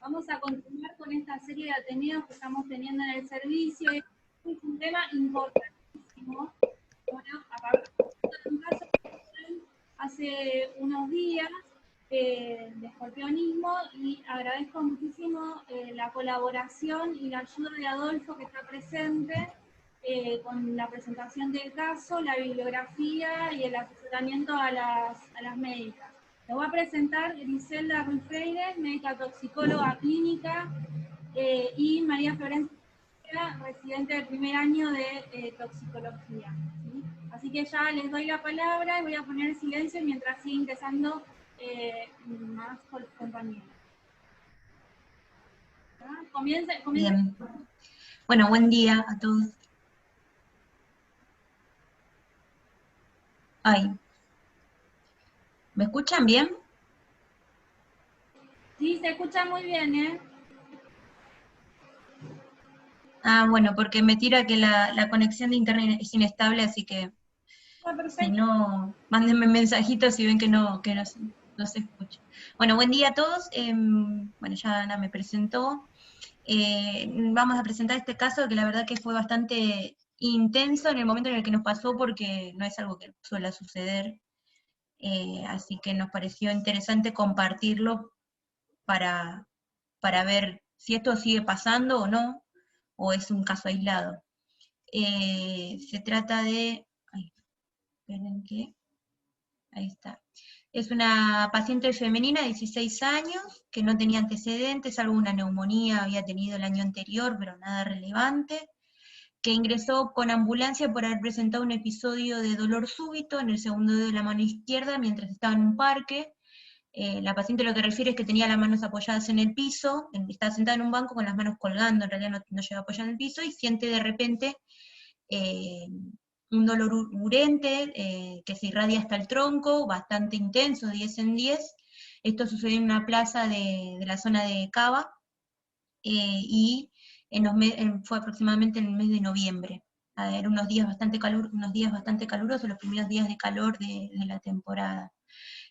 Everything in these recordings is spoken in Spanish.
Vamos a continuar con esta serie de ateneos que estamos teniendo en el servicio. Es un tema importantísimo. Bueno, un caso hace unos días de escorpionismo y agradezco muchísimo la colaboración y la ayuda de Adolfo que está presente con la presentación del caso, la bibliografía y el asesoramiento a las médicas. Les voy a presentar Griselda Ruiz Freire, médica toxicóloga clínica, y María Florencia, residente del primer año de toxicología. ¿Sí? Así que ya les doy la palabra y voy a poner silencio mientras sigue ingresando más compañeros. Comienza. Bien. Bueno, buen día a todos. Ay. ¿Me escuchan bien? Sí, se escucha muy bien, ¿eh? Ah, bueno, porque me tira que la conexión de internet es inestable, así que si no, mándenme mensajitos si ven que no se escucha. Bueno, buen día a todos. Bueno, ya Ana me presentó. Vamos a presentar este caso que la verdad que fue bastante intenso en el momento en el que nos pasó porque no es algo que suele suceder. Así que nos pareció interesante compartirlo para ver si esto sigue pasando o no, o es un caso aislado. Se trata de... Ay, esperen que... Ahí está. Es una paciente femenina de 16 años, que no tenía antecedentes, salvo una neumonía había tenido el año anterior, pero nada relevante, que ingresó con ambulancia por haber presentado un episodio de dolor súbito en el segundo dedo de la mano izquierda mientras estaba en un parque. La paciente lo que refiere es que tenía las manos apoyadas en el piso, estaba sentada en un banco con las manos colgando, en realidad no llega apoyada en el piso, y siente de repente un dolor urente que se irradia hasta el tronco, bastante intenso, 10 en 10. Esto sucedió en una plaza de la zona de Cava, y fue aproximadamente en el mes de noviembre. Eran unos días bastante calurosos, los primeros días de calor de la temporada.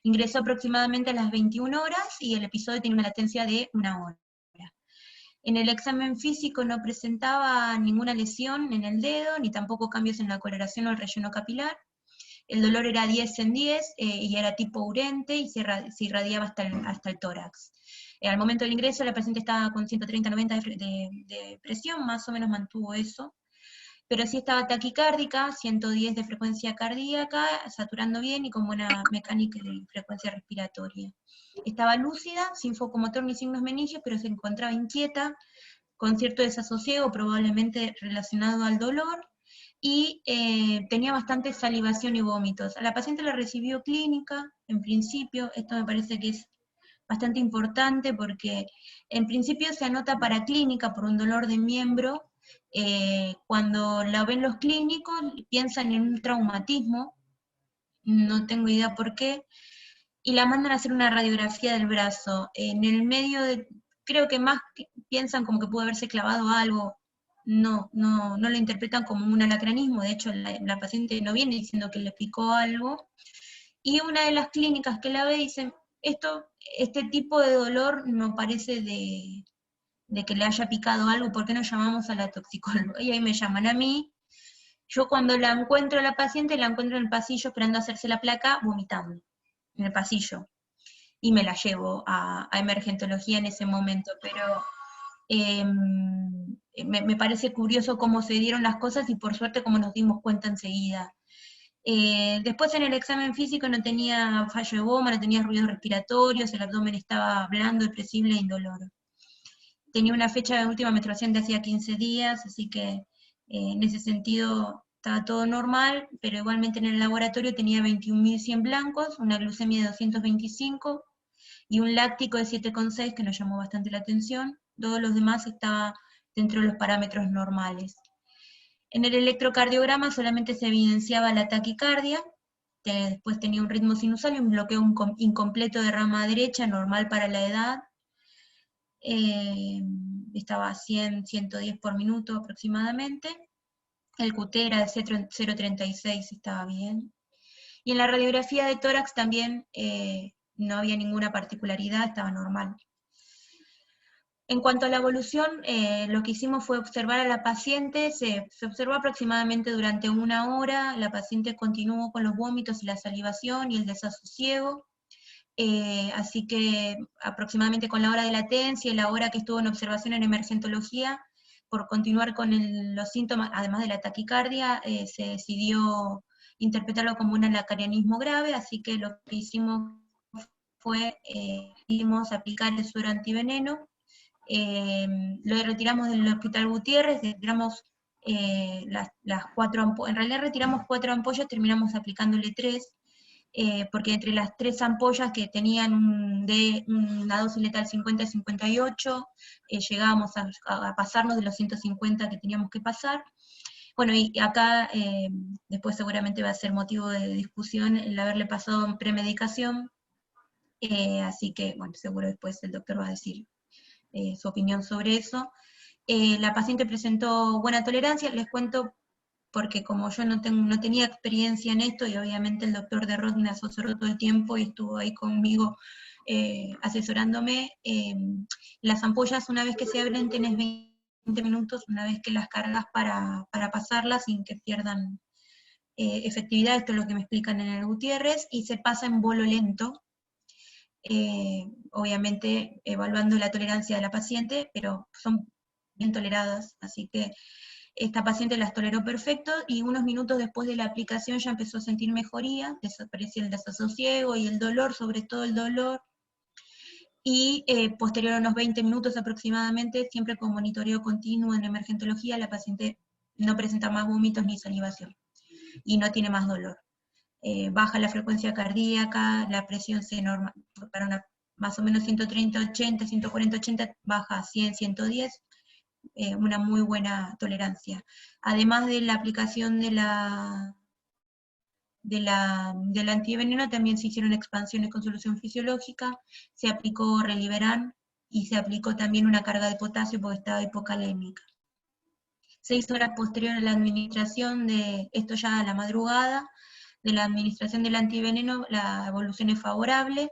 Ingresó aproximadamente a las 21 horas y el episodio tiene una latencia de 1 hora. En el examen físico no presentaba ninguna lesión en el dedo, ni tampoco cambios en la coloración o el relleno capilar. El dolor era 10 en 10 y era tipo urente y se irradiaba hasta el tórax. Al momento del ingreso la paciente estaba con 130-90 de presión, más o menos mantuvo eso, pero sí estaba taquicárdica, 110 de frecuencia cardíaca, saturando bien y con buena mecánica de frecuencia respiratoria. Estaba lúcida, sin focomotor ni signos meningios, pero se encontraba inquieta, con cierto desasosiego, probablemente relacionado al dolor, y tenía bastante salivación y vómitos. A la paciente la recibió clínica, en principio, esto me parece que es bastante importante porque en principio se anota para clínica por un dolor de miembro. Cuando la ven los clínicos piensan en un traumatismo, no tengo idea por qué, y la mandan a hacer una radiografía del brazo. En el medio creo que más piensan como que pudo haberse clavado algo, no lo interpretan como un alacranismo, de hecho la paciente no viene diciendo que le picó algo, y una de las clínicas que la ve dice, este tipo de dolor no parece de que le haya picado algo, ¿por qué no llamamos a la toxicóloga? Y ahí me llaman a mí. Yo cuando la encuentro a la paciente, la encuentro en el pasillo esperando a hacerse la placa, vomitando, en el pasillo. Y me la llevo a emergentología en ese momento, pero me parece curioso cómo se dieron las cosas y por suerte cómo nos dimos cuenta enseguida. Después en el examen físico no tenía fallo de goma, no tenía ruidos respiratorios, el abdomen estaba blando, depresible e indoloro. Tenía una fecha de última menstruación de hacía 15 días, así que en ese sentido estaba todo normal, pero igualmente en el laboratorio tenía 21.100 blancos, una glucemia de 225 y un láctico de 7,6 que nos llamó bastante la atención. Todos los demás estaban dentro de los parámetros normales. En el electrocardiograma solamente se evidenciaba la taquicardia, que después tenía un ritmo sinusal y un bloqueo incompleto de rama derecha, normal para la edad. Estaba a 100, 110 por minuto aproximadamente. El QT era de 0,36, estaba bien. Y en la radiografía de tórax también no había ninguna particularidad, estaba normal. En cuanto a la evolución, lo que hicimos fue observar a la paciente, se observó aproximadamente durante 1 hora, la paciente continuó con los vómitos y la salivación y el desasosiego, así que aproximadamente con la hora de latencia y la hora que estuvo en observación en emergentología, por continuar con los síntomas, además de la taquicardia, se decidió interpretarlo como un alacarianismo grave, así que lo que hicimos fue, aplicar el suero antiveneno. Lo retiramos del Hospital Gutiérrez, retiramos las 4 ampollas, en realidad retiramos 4 ampollas, terminamos aplicándole 3, porque entre las 3 ampollas que tenían una dosis letal 50-58, llegábamos a pasarnos de los 150 que teníamos que pasar. Bueno, y acá después seguramente va a ser motivo de discusión el haberle pasado en premedicación, así que bueno, seguro después el doctor va a decir su opinión sobre eso. La paciente presentó buena tolerancia, les cuento porque como yo no tenía experiencia en esto, y obviamente el doctor de Rod me asesoró todo el tiempo y estuvo ahí conmigo asesorándome, las ampollas una vez que se abren tenés 20 minutos, una vez que las cargas para pasarlas sin que pierdan efectividad, esto es lo que me explican en el Gutiérrez, y se pasa en bolo lento, obviamente evaluando la tolerancia de la paciente, pero son bien toleradas, así que esta paciente las toleró perfecto, y unos minutos después de la aplicación ya empezó a sentir mejoría, desapareció el desasosiego y el dolor, sobre todo el dolor, y posterior a unos 20 minutos aproximadamente, siempre con monitoreo continuo en emergentología, la paciente no presenta más vómitos ni salivación, y no tiene más dolor. Baja la frecuencia cardíaca, la presión se norma, para más o menos 130-80, 140-80, baja a 100, 110, una muy buena tolerancia. Además de la aplicación del antiveneno, también se hicieron expansiones con solución fisiológica, se aplicó Reliberan, y se aplicó también una carga de potasio porque estaba hipocalémica. 6 horas posterior a la administración de, esto ya a la madrugada, de la administración del antiveneno, la evolución es favorable,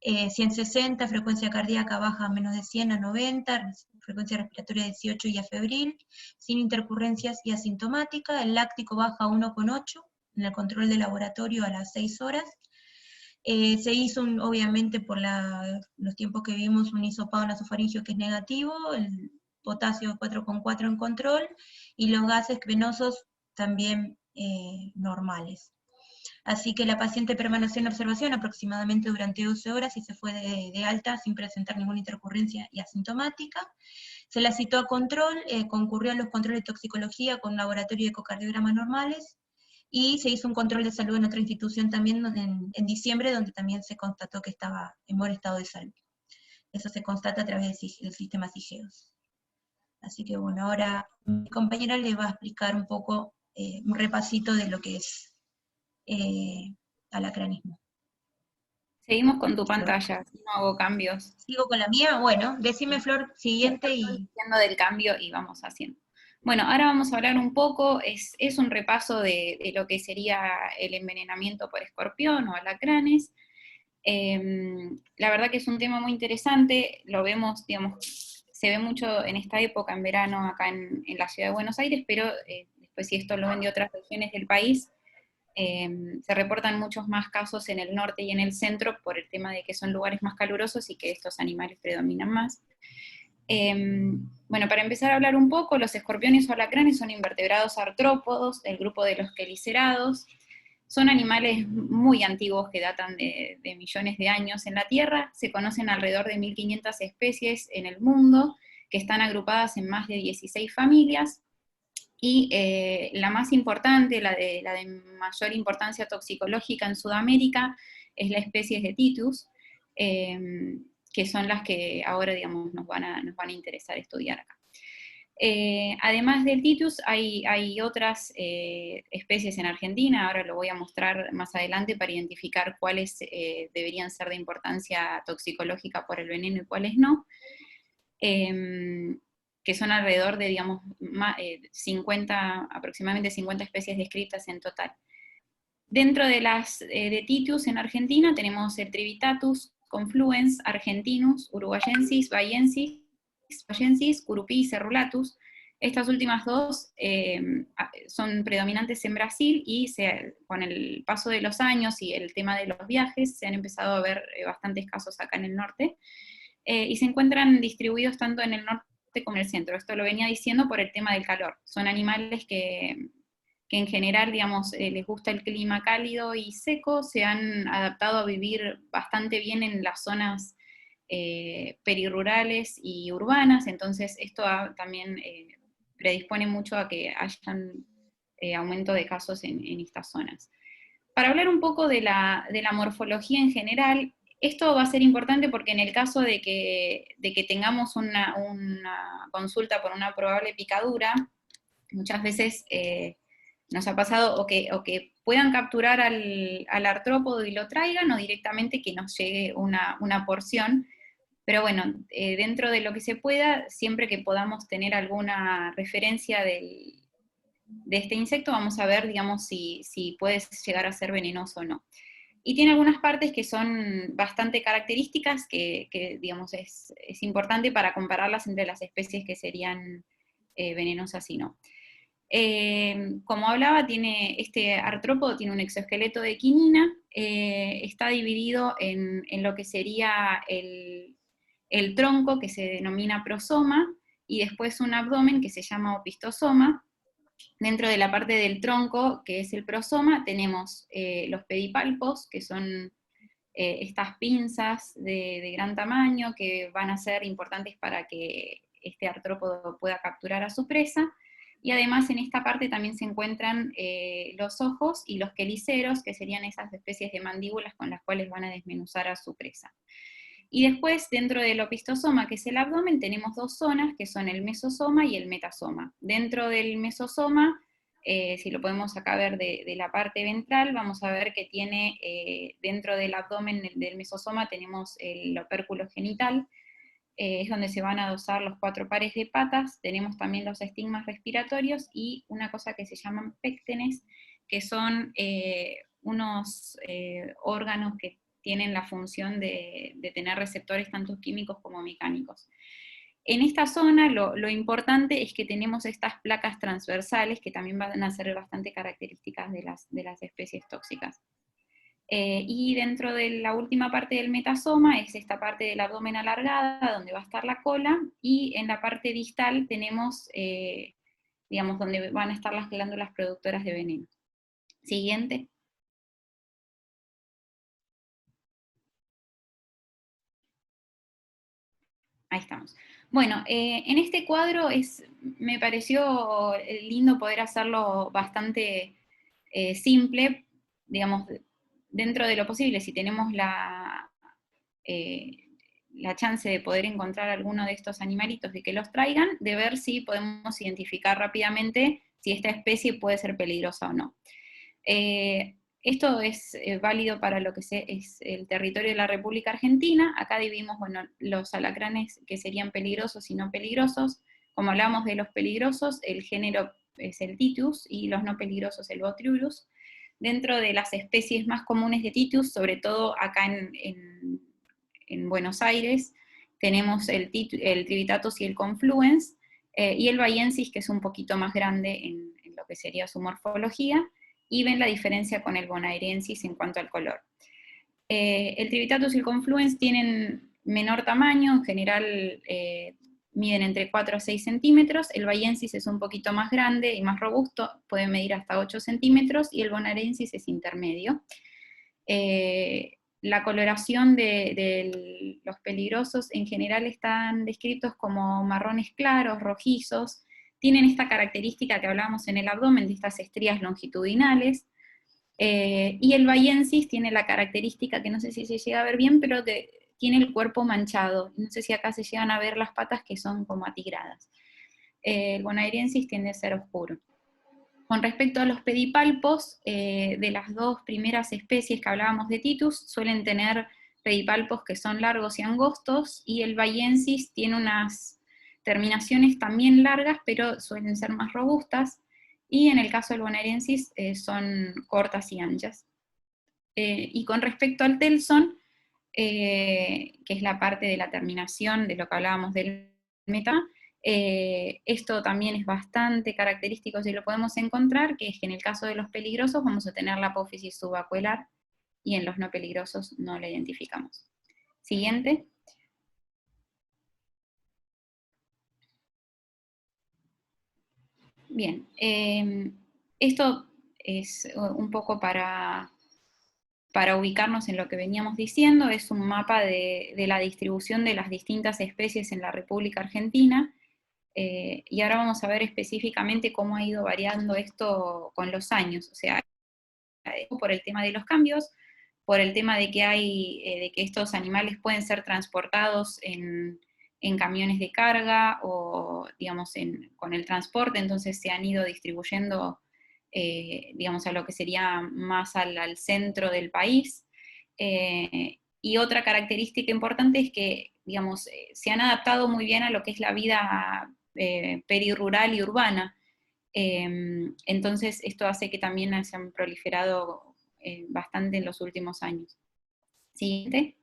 160, frecuencia cardíaca baja a menos de 100 a 90, frecuencia respiratoria 18 y afebril, sin intercurrencias y asintomática, el láctico baja a 1,8 en el control de laboratorio a las 6 horas, se hizo, obviamente por los tiempos que vimos, un hisopado nasofaringeo que es negativo, el potasio 4,4 en control, y los gases venosos también normales. Así que la paciente permaneció en observación aproximadamente durante 12 horas y se fue de alta sin presentar ninguna intercurrencia y asintomática. Se la citó a control, concurrió a los controles de toxicología con un laboratorio de ecocardiogramas normales, y se hizo un control de salud en otra institución también en diciembre, donde también se constató que estaba en buen estado de salud. Eso se constata a través del sistema SIGEOS. Así que bueno, ahora mi compañera le va a explicar un poco, un repasito de lo que es alacranismo. Seguimos con tu pantalla, si no hago cambios. ¿Sigo con la mía? Bueno, decime, Flor, siguiente y... Diciendo del cambio y vamos haciendo. Bueno, ahora vamos a hablar un poco, es un repaso de lo que sería el envenenamiento por escorpión o alacranes. La verdad que es un tema muy interesante, lo vemos, digamos, se ve mucho en esta época, en verano, acá en la ciudad de Buenos Aires, pero después si esto lo ven de otras regiones del país, se reportan muchos más casos en el norte y en el centro por el tema de que son lugares más calurosos y que estos animales predominan más. Bueno, para empezar a hablar un poco, los escorpiones o alacranes son invertebrados artrópodos del grupo de los quelicerados. Son animales muy antiguos que datan de millones de años en la Tierra. Se conocen alrededor de 1500 especies en el mundo, que están agrupadas en más de 16 familias. Y la más importante, la de mayor importancia toxicológica en Sudamérica, es la especie de Titus, que son las que ahora, digamos, nos van a interesar estudiar acá. Además del Titus, hay otras especies en Argentina, ahora lo voy a mostrar más adelante para identificar cuáles deberían ser de importancia toxicológica por el veneno y cuáles no, que son alrededor de, digamos, aproximadamente 50 especies descritas en total. Dentro de las de Titus en Argentina tenemos el Trivitatus confluens, argentinus, uruguayensis, bayensis, Vallensis, Curupí y Cerulatus. Estas últimas dos son predominantes en Brasil y con el paso de los años y el tema de los viajes se han empezado a ver bastantes casos acá en el norte, y se encuentran distribuidos tanto en el norte como en el centro. Esto lo venía diciendo por el tema del calor. Son animales que en general, digamos, les gusta el clima cálido y seco, se han adaptado a vivir bastante bien en las zonas perirurales y urbanas, entonces esto también predispone mucho a que hayan aumento de casos en estas zonas. Para hablar un poco de la morfología en general, esto va a ser importante porque en el caso de que tengamos una consulta por una probable picadura, muchas veces nos ha pasado o que puedan capturar al artrópodo y lo traigan, o directamente que nos llegue una porción. Pero bueno, dentro de lo que se pueda, siempre que podamos tener alguna referencia de este insecto, vamos a ver, digamos, si puede llegar a ser venenoso o no. Y tiene algunas partes que son bastante características, que digamos, es importante para compararlas entre las especies que serían venenosas y no. Como hablaba, este artrópodo tiene un exoesqueleto de quinina, está dividido en lo que sería el tronco, que se denomina prosoma, y después un abdomen que se llama opistosoma. Dentro de la parte del tronco, que es el prosoma, tenemos los pedipalpos, que son estas pinzas de gran tamaño que van a ser importantes para que este artrópodo pueda capturar a su presa. Y además en esta parte también se encuentran los ojos y los queliceros, que serían esas especies de mandíbulas con las cuales van a desmenuzar a su presa. Y después, dentro del opistosoma, que es el abdomen, tenemos dos zonas, que son el mesosoma y el metasoma. Dentro del mesosoma, si lo podemos acá ver de la parte ventral, vamos a ver que tiene, dentro del abdomen del mesosoma tenemos el opérculo genital, es donde se van a adosar los 4 pares de patas, tenemos también los estigmas respiratorios y una cosa que se llaman péctenes, que son unos órganos que tienen la función de tener receptores tanto químicos como mecánicos. En esta zona lo importante es que tenemos estas placas transversales que también van a ser bastante características de las especies tóxicas. Y dentro de la última parte del metasoma es esta parte del abdomen alargada, donde va a estar la cola, y en la parte distal tenemos, digamos, donde van a estar las glándulas productoras de veneno. Siguiente. Ahí estamos. Bueno, en este cuadro me pareció lindo poder hacerlo bastante simple, digamos, dentro de lo posible. Si tenemos la chance de poder encontrar alguno de estos animalitos y que los traigan, de ver si podemos identificar rápidamente si esta especie puede ser peligrosa o no. Esto es válido para lo que es el territorio de la República Argentina. Acá dividimos, bueno, los alacranes que serían peligrosos y no peligrosos. Como hablamos de los peligrosos, el género es el Titus, y los no peligrosos el Botrurus. Dentro de las especies más comunes de Titus, sobre todo acá en Buenos Aires, tenemos el Trivitatus y el Confluens, y el Baiensis, que es un poquito más grande en lo que sería su morfología, y ven la diferencia con el Bonaerensis en cuanto al color. El Trivitatus y el Confluens tienen menor tamaño, en general miden entre 4 a 6 centímetros, el Baiensis es un poquito más grande y más robusto, puede medir hasta 8 centímetros, y el Bonaerensis es intermedio. La coloración de los peligrosos en general están descritos como marrones claros, rojizos, tienen esta característica que hablábamos en el abdomen, de estas estrías longitudinales, y el Baiensis tiene la característica, que no sé si se llega a ver bien, pero que tiene el cuerpo manchado, no sé si acá se llegan a ver las patas que son como atigradas. El Bonaerensis tiende a ser oscuro. Con respecto a los pedipalpos, de las dos primeras especies que hablábamos de Titus, suelen tener pedipalpos que son largos y angostos, y el Baiensis tiene unas terminaciones también largas, pero suelen ser más robustas, y en el caso del Bonaerensis son cortas y anchas. Y con respecto al Telson, que es la parte de la terminación de lo que hablábamos del meta. Esto también es bastante característico, si lo podemos encontrar, que es que en el caso de los peligrosos vamos a tener la apófisis subacuelar, y en los no peligrosos no la identificamos. Siguiente. Bien, esto es un poco para ubicarnos en lo que veníamos diciendo. Es un mapa de la distribución de las distintas especies en la República Argentina, y ahora vamos a ver específicamente cómo ha ido variando esto con los años, o sea, por el tema de los cambios, por el tema de que de que estos animales pueden ser transportados en camiones de carga, o digamos con el transporte, entonces se han ido distribuyendo, digamos, a lo que sería más al centro del país. Y otra característica importante es que, digamos, se han adaptado muy bien a lo que es la vida perirural y urbana. Entonces esto hace que también se han proliferado bastante en los últimos años. Siguiente.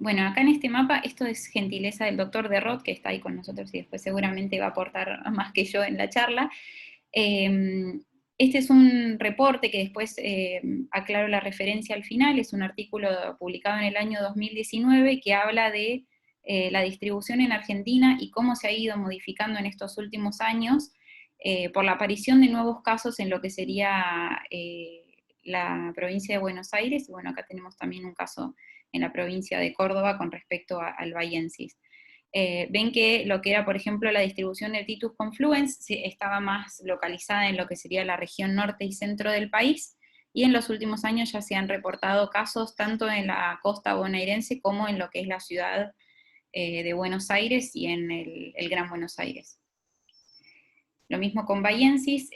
Bueno, acá en este mapa, esto es gentileza del doctor Derrot, que está ahí con nosotros y después seguramente va a aportar más que yo en la charla. Este es un reporte que después aclaro la referencia al final, es un artículo publicado en el año 2019 que habla de la distribución en Argentina y cómo se ha ido modificando en estos últimos años por la aparición de nuevos casos en lo que sería la provincia de Buenos Aires, y bueno, acá tenemos también un caso en la provincia de Córdoba con respecto al Bahiensis. Ven que lo que era, por ejemplo, la distribución del Titus confluens estaba más localizada en lo que sería la región norte y centro del país, y en los últimos años ya se han reportado casos tanto en la costa bonaerense como en lo que es la ciudad de Buenos Aires y en el Gran Buenos Aires. Lo mismo con Bahiensis,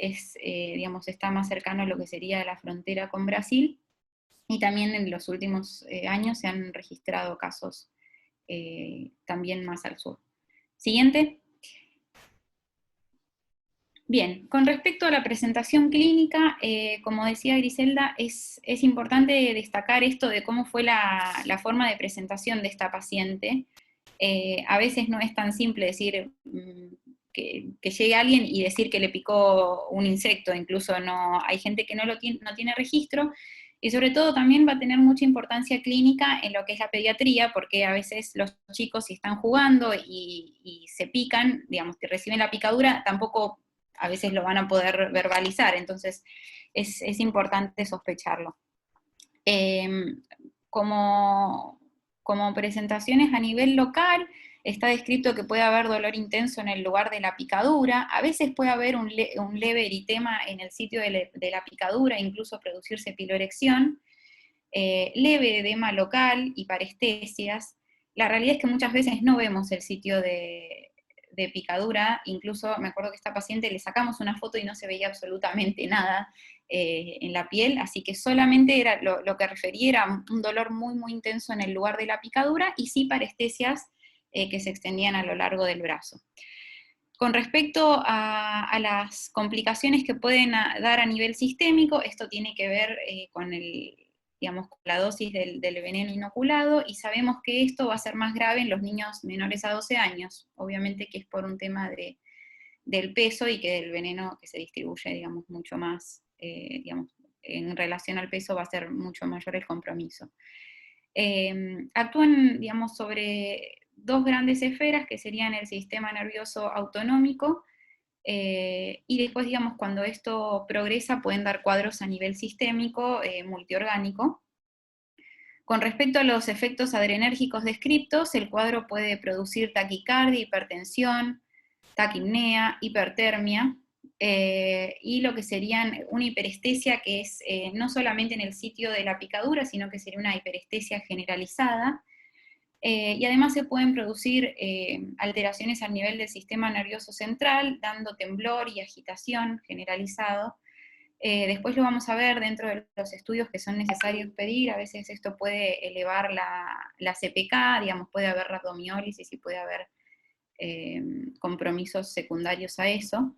digamos, está más cercano a lo que sería la frontera con Brasil, y también en los últimos años se han registrado casos también más al sur. Siguiente. Bien, con respecto a la presentación clínica, como decía Griselda, es importante destacar esto de cómo fue la forma de presentación de esta paciente. A veces no es tan simple decir que llegue alguien y decir que le picó un insecto, incluso hay gente que no tiene registro, y sobre todo también va a tener mucha importancia clínica en lo que es la pediatría, porque a veces los chicos, si están jugando y se pican, digamos, que reciben la picadura, tampoco a veces lo van a poder verbalizar, entonces es importante sospecharlo. Como presentaciones a nivel local, está descrito que puede haber dolor intenso en el lugar de la picadura, a veces puede haber un leve eritema en el sitio de la picadura, incluso producirse piloerección, leve edema local y parestesias. La realidad es que muchas veces no vemos el sitio de picadura, incluso me acuerdo que a esta paciente le sacamos una foto y no se veía absolutamente nada en la piel, así que solamente era lo que refería era un dolor muy, muy intenso en el lugar de la picadura, y sí parestesias que se extendían a lo largo del brazo. Con respecto a las complicaciones que pueden dar a nivel sistémico, esto tiene que ver con la dosis del veneno inoculado, y sabemos que esto va a ser más grave en los niños menores a 12 años, obviamente que es por un tema del peso y que del veneno que se distribuye, digamos, mucho más, digamos, en relación al peso va a ser mucho mayor el compromiso. Actúan, digamos, sobre dos grandes esferas que serían el sistema nervioso autonómico, y después, digamos, cuando esto progresa pueden dar cuadros a nivel sistémico, multiorgánico. Con respecto a los efectos adrenérgicos descritos, el cuadro puede producir taquicardia, hipertensión, taquipnea, hipertermia, y lo que serían una hiperestesia que es no solamente en el sitio de la picadura, sino que sería una hiperestesia generalizada, y además se pueden producir alteraciones al nivel del sistema nervioso central, dando temblor y agitación generalizado. Después lo vamos a ver dentro de los estudios que son necesarios pedir, a veces esto puede elevar la CPK, digamos, puede haber rhabdomiólisis y puede haber compromisos secundarios a eso.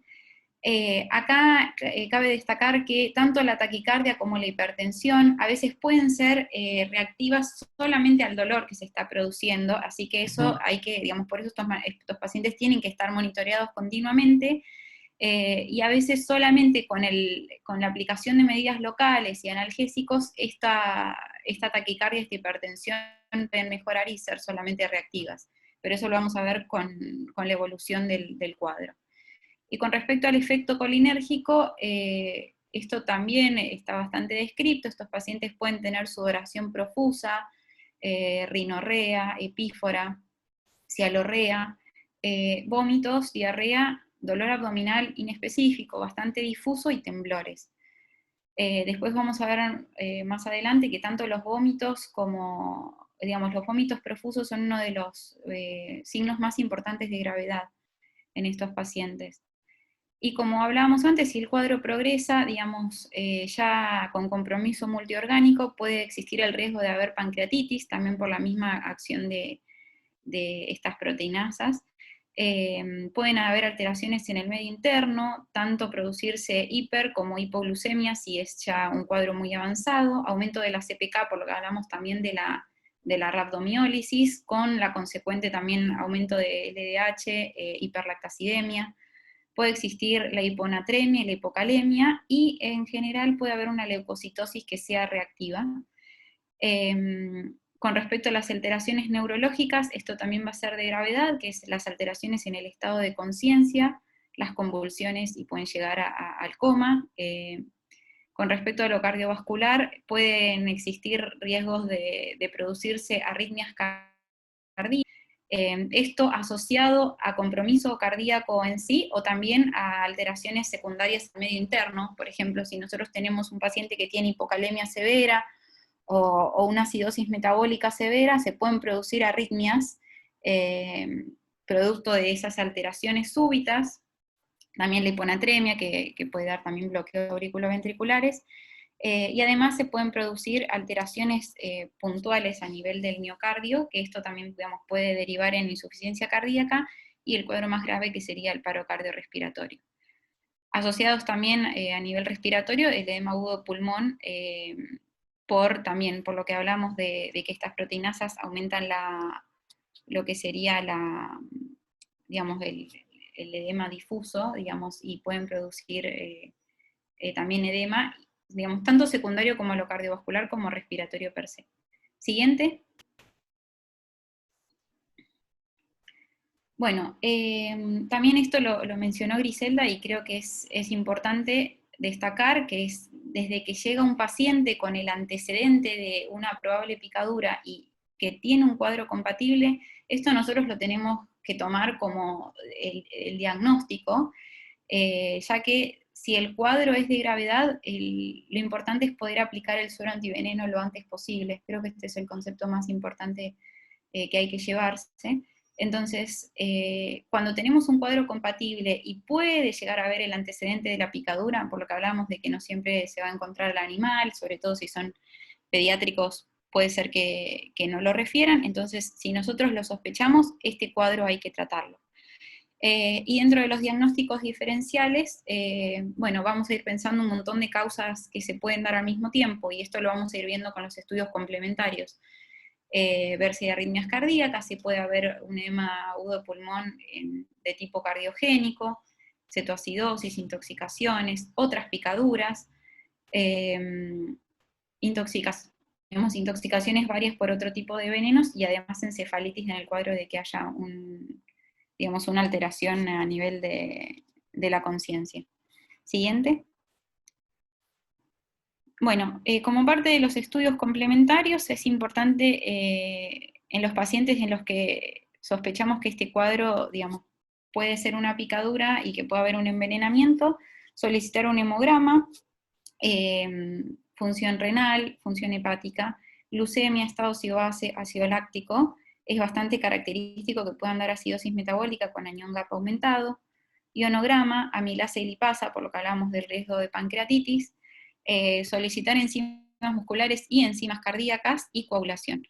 Acá cabe destacar que tanto la taquicardia como la hipertensión a veces pueden ser reactivas solamente al dolor que se está produciendo, así que eso hay que, digamos, por eso estos pacientes tienen que estar monitoreados continuamente, y a veces solamente con la aplicación de medidas locales y analgésicos, esta taquicardia, esta hipertensión pueden mejorar y ser solamente reactivas, pero eso lo vamos a ver con la evolución del cuadro. Y con respecto al efecto colinérgico, esto también está bastante descrito. Estos pacientes pueden tener sudoración profusa, rinorrea, epífora, cialorrea, vómitos, diarrea, dolor abdominal inespecífico, bastante difuso y temblores. Después vamos a ver más adelante que tanto los vómitos como, digamos, los vómitos profusos son uno de los signos más importantes de gravedad en estos pacientes. Y como hablábamos antes, si el cuadro progresa, digamos, ya con compromiso multiorgánico, puede existir el riesgo de haber pancreatitis, también por la misma acción de estas proteinasas. Pueden haber alteraciones en el medio interno, tanto producirse hiper como hipoglucemia si es ya un cuadro muy avanzado, aumento de la CPK, por lo que hablamos también de la rhabdomiólisis, con la consecuente también aumento de LDH, hiperlactacidemia. Puede existir la hiponatremia y la hipocalemia, y en general puede haber una leucocitosis que sea reactiva. Con respecto a las alteraciones neurológicas, esto también va a ser de gravedad, que es las alteraciones en el estado de conciencia, las convulsiones y pueden llegar al coma. Con respecto a lo cardiovascular, pueden existir riesgos de producirse arritmias cardíacas, esto asociado a compromiso cardíaco en sí, o también a alteraciones secundarias al medio interno. Por ejemplo, si nosotros tenemos un paciente que tiene hipocalemia severa, o una acidosis metabólica severa, se pueden producir arritmias producto de esas alteraciones súbitas. También la hiponatremia, que puede dar también bloqueos auriculoventriculares, y además se pueden producir alteraciones puntuales a nivel del miocardio, que esto también, digamos, puede derivar en insuficiencia cardíaca, y el cuadro más grave que sería el paro cardiorrespiratorio. Asociados también a nivel respiratorio, el edema agudo de pulmón, también por lo que hablamos de que estas proteinasas aumentan lo que sería digamos, el edema difuso, digamos, y pueden producir también edema, digamos, tanto secundario como lo cardiovascular como respiratorio per se. Siguiente. Bueno, también esto lo mencionó Griselda, y creo que es importante destacar que es desde que llega un paciente con el antecedente de una probable picadura y que tiene un cuadro compatible, esto nosotros lo tenemos que tomar como el diagnóstico, ya que si el cuadro es de gravedad, lo importante es poder aplicar el suero antiveneno lo antes posible. Creo que este es el concepto más importante que hay que llevarse. Entonces, cuando tenemos un cuadro compatible y puede llegar a haber el antecedente de la picadura, por lo que hablamos de que no siempre se va a encontrar el animal, sobre todo si son pediátricos, puede ser que no lo refieran, entonces si nosotros lo sospechamos, este cuadro hay que tratarlo. Y dentro de los diagnósticos diferenciales, bueno, vamos a ir pensando un montón de causas que se pueden dar al mismo tiempo, y esto lo vamos a ir viendo con los estudios complementarios. Ver si hay arritmias cardíacas, si puede haber un edema agudo de pulmón de tipo cardiogénico, cetoacidosis, intoxicaciones, otras picaduras, tenemos intoxicaciones varias por otro tipo de venenos, y además encefalitis en el cuadro de que haya digamos, una alteración a nivel de la conciencia. Siguiente. Bueno, como parte de los estudios complementarios, es importante en los pacientes en los que sospechamos que este cuadro, digamos, puede ser una picadura y que puede haber un envenenamiento, solicitar un hemograma, función renal, función hepática, glucemia, estado ácido-base, ácido láctico. Es bastante característico que puedan dar acidosis metabólica con anión GAP aumentado, ionograma, amilasa y lipasa, por lo que hablamos del riesgo de pancreatitis, solicitar enzimas musculares y enzimas cardíacas, y coagulación.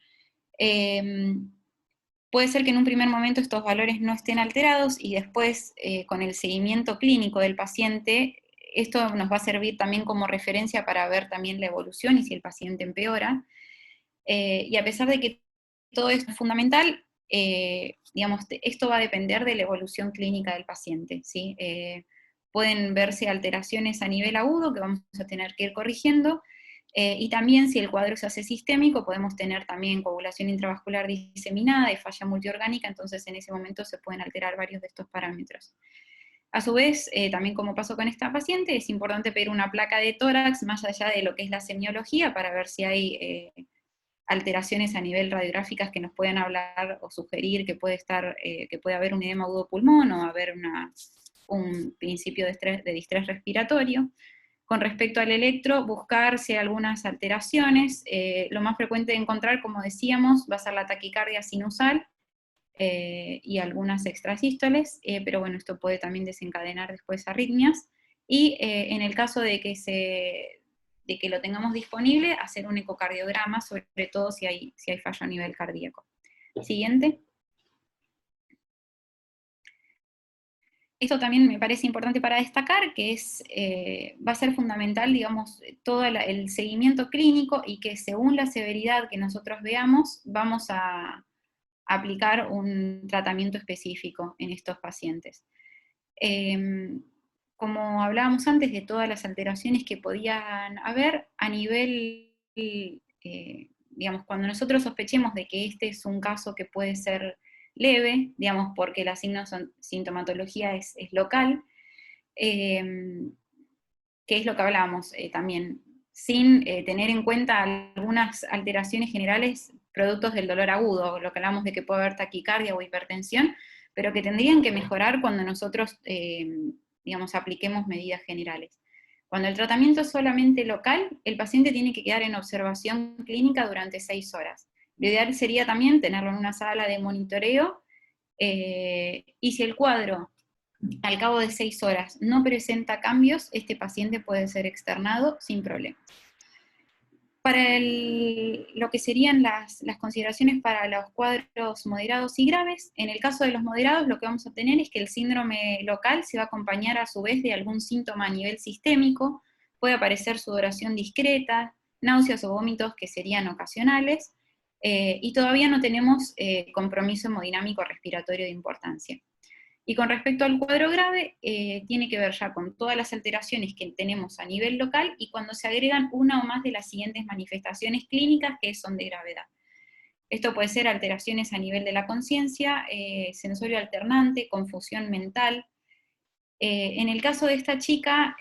puede ser que en un primer momento estos valores no estén alterados y después con el seguimiento clínico del paciente, esto nos va a servir también como referencia para ver también la evolución y si el paciente empeora. Y a pesar de que todo esto es fundamental, digamos, esto va a depender de la evolución clínica del paciente, ¿sí? Pueden verse alteraciones a nivel agudo que vamos a tener que ir corrigiendo, y también si el cuadro se hace sistémico, podemos tener también coagulación intravascular diseminada y falla multiorgánica, entonces en ese momento se pueden alterar varios de estos parámetros. A su vez, también como pasó con esta paciente, es importante pedir una placa de tórax más allá de lo que es la semiología para ver si hay alteraciones a nivel radiográficas que nos puedan hablar o sugerir que puede haber un edema agudo pulmón o haber un principio de distrés respiratorio. Con respecto al electro, buscar si hay algunas alteraciones. Lo más frecuente de encontrar, como decíamos, va a ser la taquicardia sinusal y algunas extrasístoles, pero bueno, esto puede también desencadenar después arritmias. Y en el caso de que lo tengamos disponible, hacer un ecocardiograma, sobre todo si hay fallo a nivel cardíaco. Siguiente. Esto también me parece importante para destacar, que va a ser fundamental, digamos, todo el seguimiento clínico y que según la severidad que nosotros veamos, vamos a aplicar un tratamiento específico en estos pacientes. Como hablábamos antes de todas las alteraciones que podían haber, a nivel, digamos, cuando nosotros sospechemos de que este es un caso que puede ser leve, digamos, porque la sintomatología es local, que es lo que hablábamos también, sin tener en cuenta algunas alteraciones generales productos del dolor agudo, lo que hablamos de que puede haber taquicardia o hipertensión, pero que tendrían que mejorar cuando nosotros, digamos, apliquemos medidas generales. Cuando el tratamiento es solamente local, el paciente tiene que quedar en observación clínica durante 6 horas. Lo ideal sería también tenerlo en una sala de monitoreo, y si el cuadro al cabo de 6 horas no presenta cambios, este paciente puede ser externado sin problema. Para lo que serían las consideraciones para los cuadros moderados y graves, en el caso de los moderados lo que vamos a tener es que el síndrome local se va a acompañar a su vez de algún síntoma a nivel sistémico, puede aparecer sudoración discreta, náuseas o vómitos que serían ocasionales, y todavía no tenemos compromiso hemodinámico respiratorio de importancia. Y con respecto al cuadro grave, tiene que ver ya con todas las alteraciones que tenemos a nivel local y cuando se agregan una o más de las siguientes manifestaciones clínicas que son de gravedad. Esto puede ser alteraciones a nivel de la conciencia, sensorio alternante, confusión mental. En el caso de esta chica,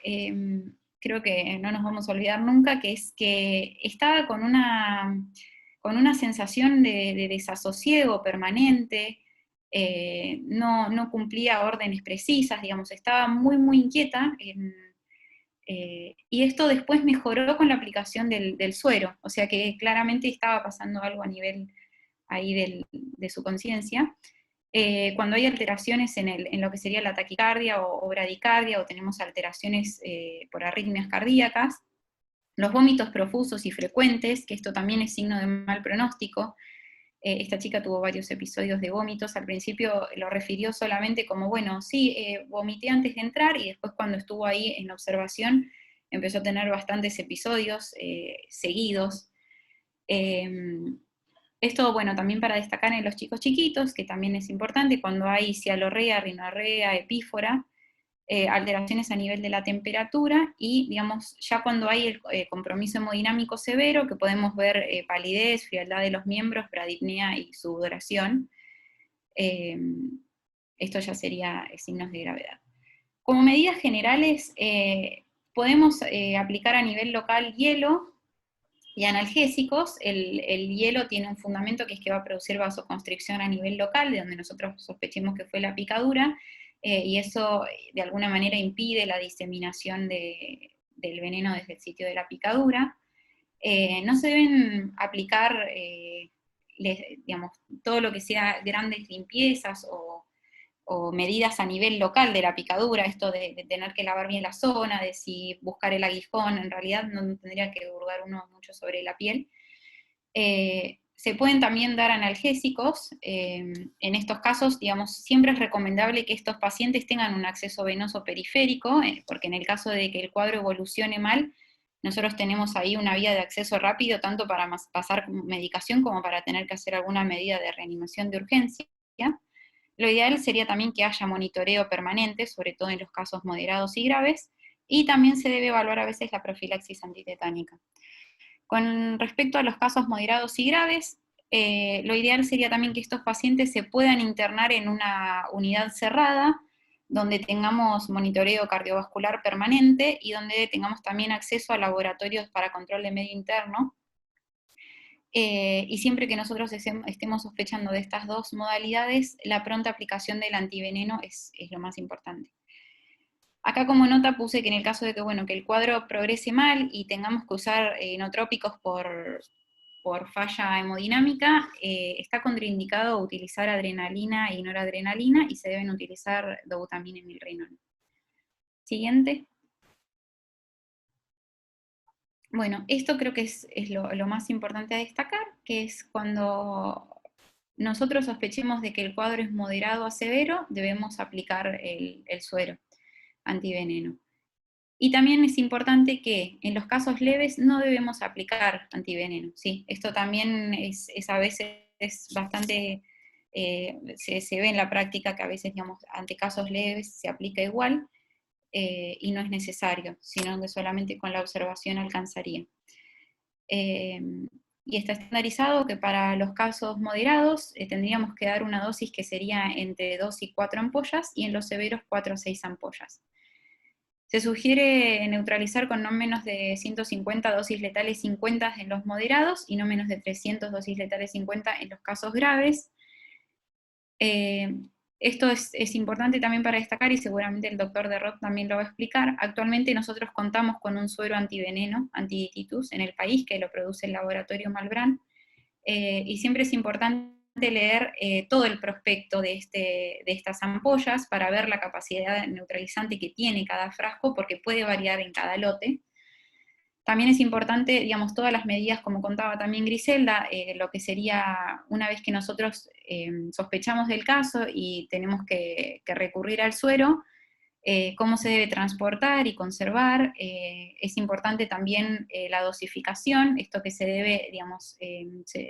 creo que no nos vamos a olvidar nunca, que es que estaba con una sensación de desasosiego permanente, no cumplía órdenes precisas, digamos, estaba muy, muy inquieta, y esto después mejoró con la aplicación del suero, o sea que claramente estaba pasando algo a nivel ahí de su conciencia. Cuando hay alteraciones en lo que sería la taquicardia o bradicardia, o tenemos alteraciones por arritmias cardíacas, los vómitos profusos y frecuentes, que esto también es signo de mal pronóstico. Esta chica tuvo varios episodios de vómitos, al principio lo refirió solamente como, bueno, sí, vomité antes de entrar, y después cuando estuvo ahí en observación empezó a tener bastantes episodios seguidos. Esto, bueno, también para destacar en los chicos chiquitos, que también es importante, cuando hay cialorrea, rinorrea, epífora, alteraciones a nivel de la temperatura, y digamos, ya cuando hay el compromiso hemodinámico severo, que podemos ver palidez, frialdad de los miembros, bradipnea y sudoración, esto ya sería signos de gravedad. Como medidas generales, podemos aplicar a nivel local hielo y analgésicos. El hielo tiene un fundamento que es que va a producir vasoconstricción a nivel local, de donde nosotros sospechemos que fue la picadura, y eso de alguna manera impide la diseminación del veneno desde el sitio de la picadura. No se deben aplicar, digamos, todo lo que sea grandes limpiezas o medidas a nivel local de la picadura, esto de tener que lavar bien la zona, de si buscar el aguijón, en realidad no tendría que hurgar uno mucho sobre la piel. Se pueden también dar analgésicos. En estos casos, digamos, siempre es recomendable que estos pacientes tengan un acceso venoso periférico, porque en el caso de que el cuadro evolucione mal, nosotros tenemos ahí una vía de acceso rápido, tanto para pasar medicación como para tener que hacer alguna medida de reanimación de urgencia. Lo ideal sería también que haya monitoreo permanente, sobre todo en los casos moderados y graves, y también se debe evaluar a veces la profilaxis antitetánica. Con respecto a los casos moderados y graves, lo ideal sería también que estos pacientes se puedan internar en una unidad cerrada, donde tengamos monitoreo cardiovascular permanente y donde tengamos también acceso a laboratorios para control de medio interno. Y siempre que nosotros estemos sospechando de estas dos modalidades, la pronta aplicación del antiveneno es lo más importante. Acá como nota puse que en el caso de que, bueno, que el cuadro progrese mal y tengamos que usar inotrópicos por falla hemodinámica, está contraindicado utilizar adrenalina y noradrenalina, y se deben utilizar dobutamina y milrinol. Siguiente. Bueno, esto creo que es lo más importante a destacar, que es cuando nosotros sospechemos de que el cuadro es moderado a severo, debemos aplicar el suero antiveneno. Y también es importante que en los casos leves no debemos aplicar antiveneno, ¿sí? Esto también es a veces bastante, se ve en la práctica que a veces, digamos, ante casos leves se aplica igual, y no es necesario, sino que solamente con la observación alcanzaría. Y está estandarizado que para los casos moderados tendríamos que dar una dosis que sería entre 2 y 4 ampollas, y en los severos 4 a 6 ampollas. Se sugiere neutralizar con no menos de 150 dosis letales 50 en los moderados, y no menos de 300 dosis letales 50 en los casos graves. Esto es importante también para destacar, y seguramente el doctor de Roth también lo va a explicar. Actualmente nosotros contamos con un suero antiveneno, antititus, en el país, que lo produce el laboratorio Malbrán, y siempre es importante leer todo el prospecto de estas ampollas para ver la capacidad neutralizante que tiene cada frasco, porque puede variar en cada lote. También es importante, digamos, todas las medidas, como contaba también Griselda, lo que sería, una vez que nosotros sospechamos del caso y tenemos que recurrir al suero, cómo se debe transportar y conservar. Es importante también la dosificación, esto que se debe, digamos,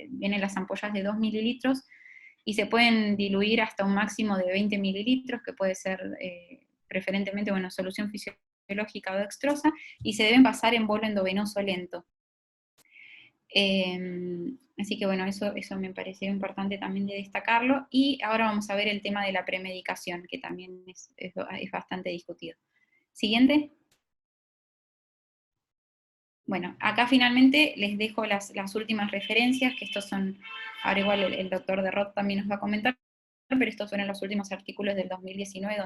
vienen las ampollas de 2 mililitros, y se pueden diluir hasta un máximo de 20 mililitros, que puede ser preferentemente, bueno, solución fisiológica o dextrosa, y se deben pasar en bolo endovenoso lento. Así que bueno, eso me pareció importante también de destacarlo. Y ahora vamos a ver el tema de la premedicación, que también es bastante discutido. Siguiente. Bueno, acá finalmente les dejo las últimas referencias, que estos son, ahora igual el doctor de Roth también nos va a comentar, pero estos fueron los últimos artículos del 2019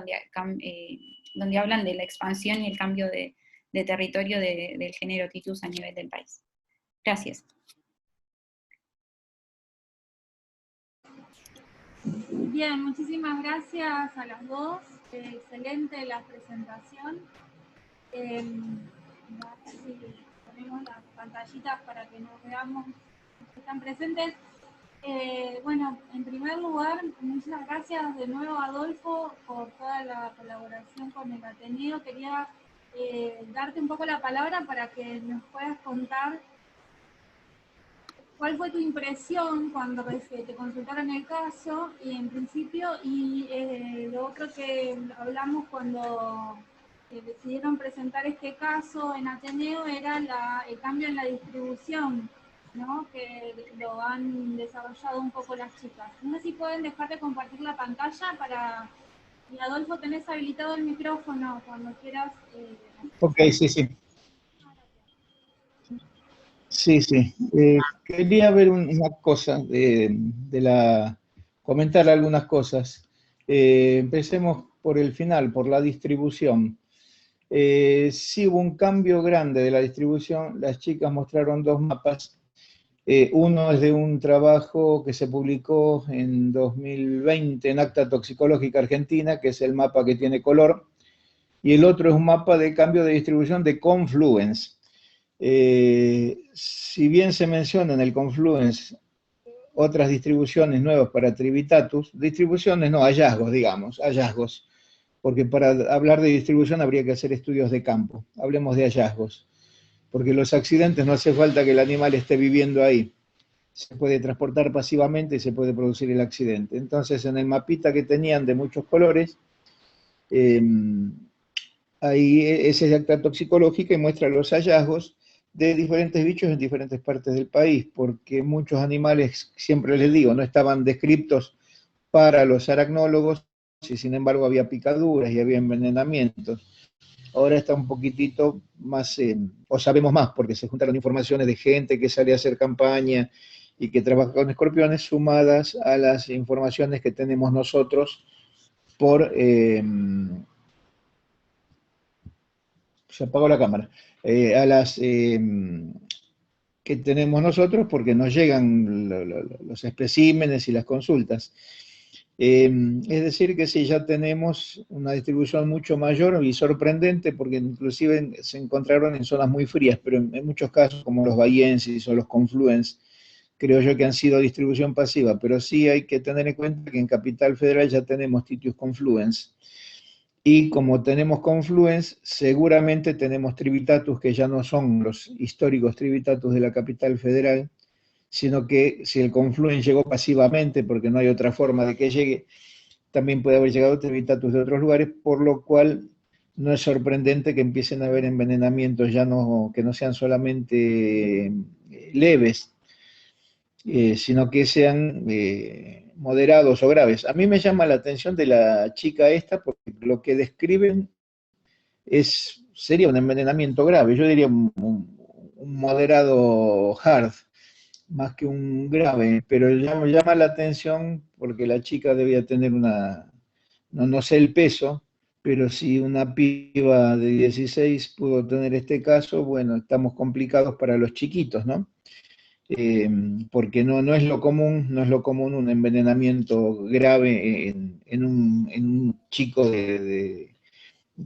donde hablan de la expansión y el cambio de territorio del género Titus a nivel del país. Gracias. Bien, muchísimas gracias a las dos. Excelente la presentación. Si ponemos las pantallitas para que nos veamos los que están presentes. Bueno, en primer lugar, muchas gracias de nuevo a Adolfo por toda la colaboración con el Ateneo. Quería darte un poco la palabra para que nos puedas contar cuál fue tu impresión cuando te consultaron el caso, y en principio, y lo otro que hablamos cuando decidieron presentar este caso en Ateneo era el cambio en la distribución, ¿no? Que lo han desarrollado un poco las chicas. No sé si pueden dejar de compartir la pantalla para... Y Adolfo, tenés habilitado el micrófono cuando quieras. Ok, sí. Sí. Quería ver una cosa, comentar algunas cosas. Empecemos por el final, por la distribución. Sí hubo un cambio grande de la distribución. Las chicas mostraron dos mapas. Uno es de un trabajo que se publicó en 2020 en Acta Toxicológica Argentina, que es el mapa que tiene color, y el otro es un mapa de cambio de distribución de Confluence. Si bien se menciona en el Confluence otras distribuciones nuevas para Trivitatus, distribuciones no, hallazgos, digamos, hallazgos, porque para hablar de distribución habría que hacer estudios de campo, hablemos de hallazgos, porque los accidentes no hace falta que el animal esté viviendo ahí, se puede transportar pasivamente y se puede producir el accidente. Entonces, en el mapita que tenían de muchos colores, ahí esa es acta toxicológica y muestra los hallazgos de diferentes bichos en diferentes partes del país, porque muchos animales, siempre les digo, no estaban descriptos para los aracnólogos, y sin embargo había picaduras y había envenenamientos. Ahora está un poquitito más, o sabemos más, porque se juntaron informaciones de gente que sale a hacer campaña y que trabaja con escorpiones, sumadas a las informaciones que tenemos nosotros por... se apagó la cámara. A las que tenemos nosotros, porque nos llegan los especímenes y las consultas. Es decir, que sí, ya tenemos una distribución mucho mayor y sorprendente, porque inclusive se encontraron en zonas muy frías, pero en muchos casos, como los bahienses o los confluens, creo yo que han sido distribución pasiva, pero sí hay que tener en cuenta que en Capital Federal ya tenemos Titius confluens, y como tenemos confluens, seguramente tenemos Trivitatus que ya no son los históricos Trivitatus de la Capital Federal, sino que si el confluens llegó pasivamente, porque no hay otra forma de que llegue, también puede haber llegado Trivitatus de otros lugares, por lo cual no es sorprendente que empiecen a haber envenenamientos ya no, que no sean solamente leves, sino que sean moderados o graves. A mí me llama la atención de la chica esta, porque lo que describen sería un envenenamiento grave, yo diría un moderado hard, más que un grave, pero llama la atención porque la chica debía tener no sé el peso, pero si una piba de 16 pudo tener este caso, bueno, estamos complicados para los chiquitos, ¿no? Porque no es lo común un envenenamiento grave en un chico de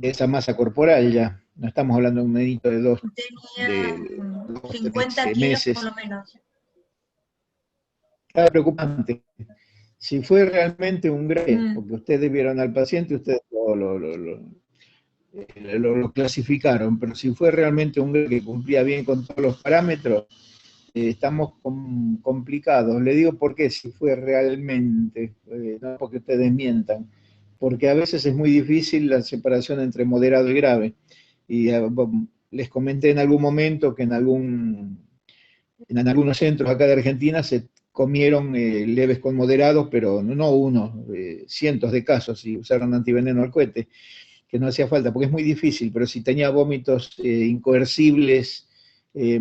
esa masa corporal ya. No estamos hablando de un nenito de Tenía 50 kilos meses. por lo menos. Está preocupante. Si fue realmente un grave, porque ustedes vieron al paciente, ustedes lo clasificaron, pero si fue realmente un grave que cumplía bien con todos los parámetros, estamos complicados. Le digo por qué, si fue realmente, no porque ustedes mientan, porque a veces es muy difícil la separación entre moderado y grave. Y les comenté en algún momento que en algunos centros acá de Argentina se comieron leves con moderados, pero no uno, cientos de casos, y usaron antiveneno al cohete, que no hacía falta, porque es muy difícil, pero si tenía vómitos incoercibles,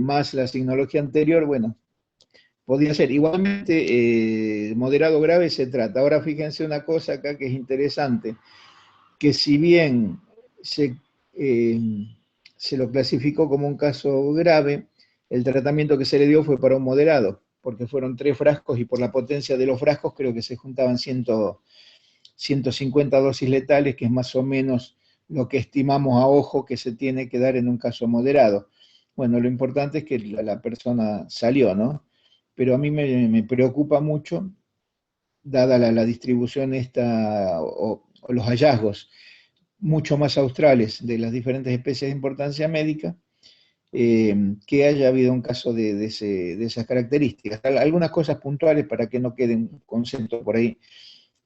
más la signología anterior, bueno, podría ser. Igualmente, moderado grave se trata. Ahora fíjense una cosa acá que es interesante, que si bien se lo clasificó como un caso grave, el tratamiento que se le dio fue para un moderado, porque fueron 3 frascos y por la potencia de los frascos creo que se juntaban 150 dosis letales, que es más o menos lo que estimamos a ojo que se tiene que dar en un caso moderado. Bueno, lo importante es que la persona salió, ¿no? Pero a mí me preocupa mucho, dada la distribución esta, o los hallazgos mucho más australes de las diferentes especies de importancia médica, que haya habido un caso de esas características. Algunas cosas puntuales para que no quede un concepto por ahí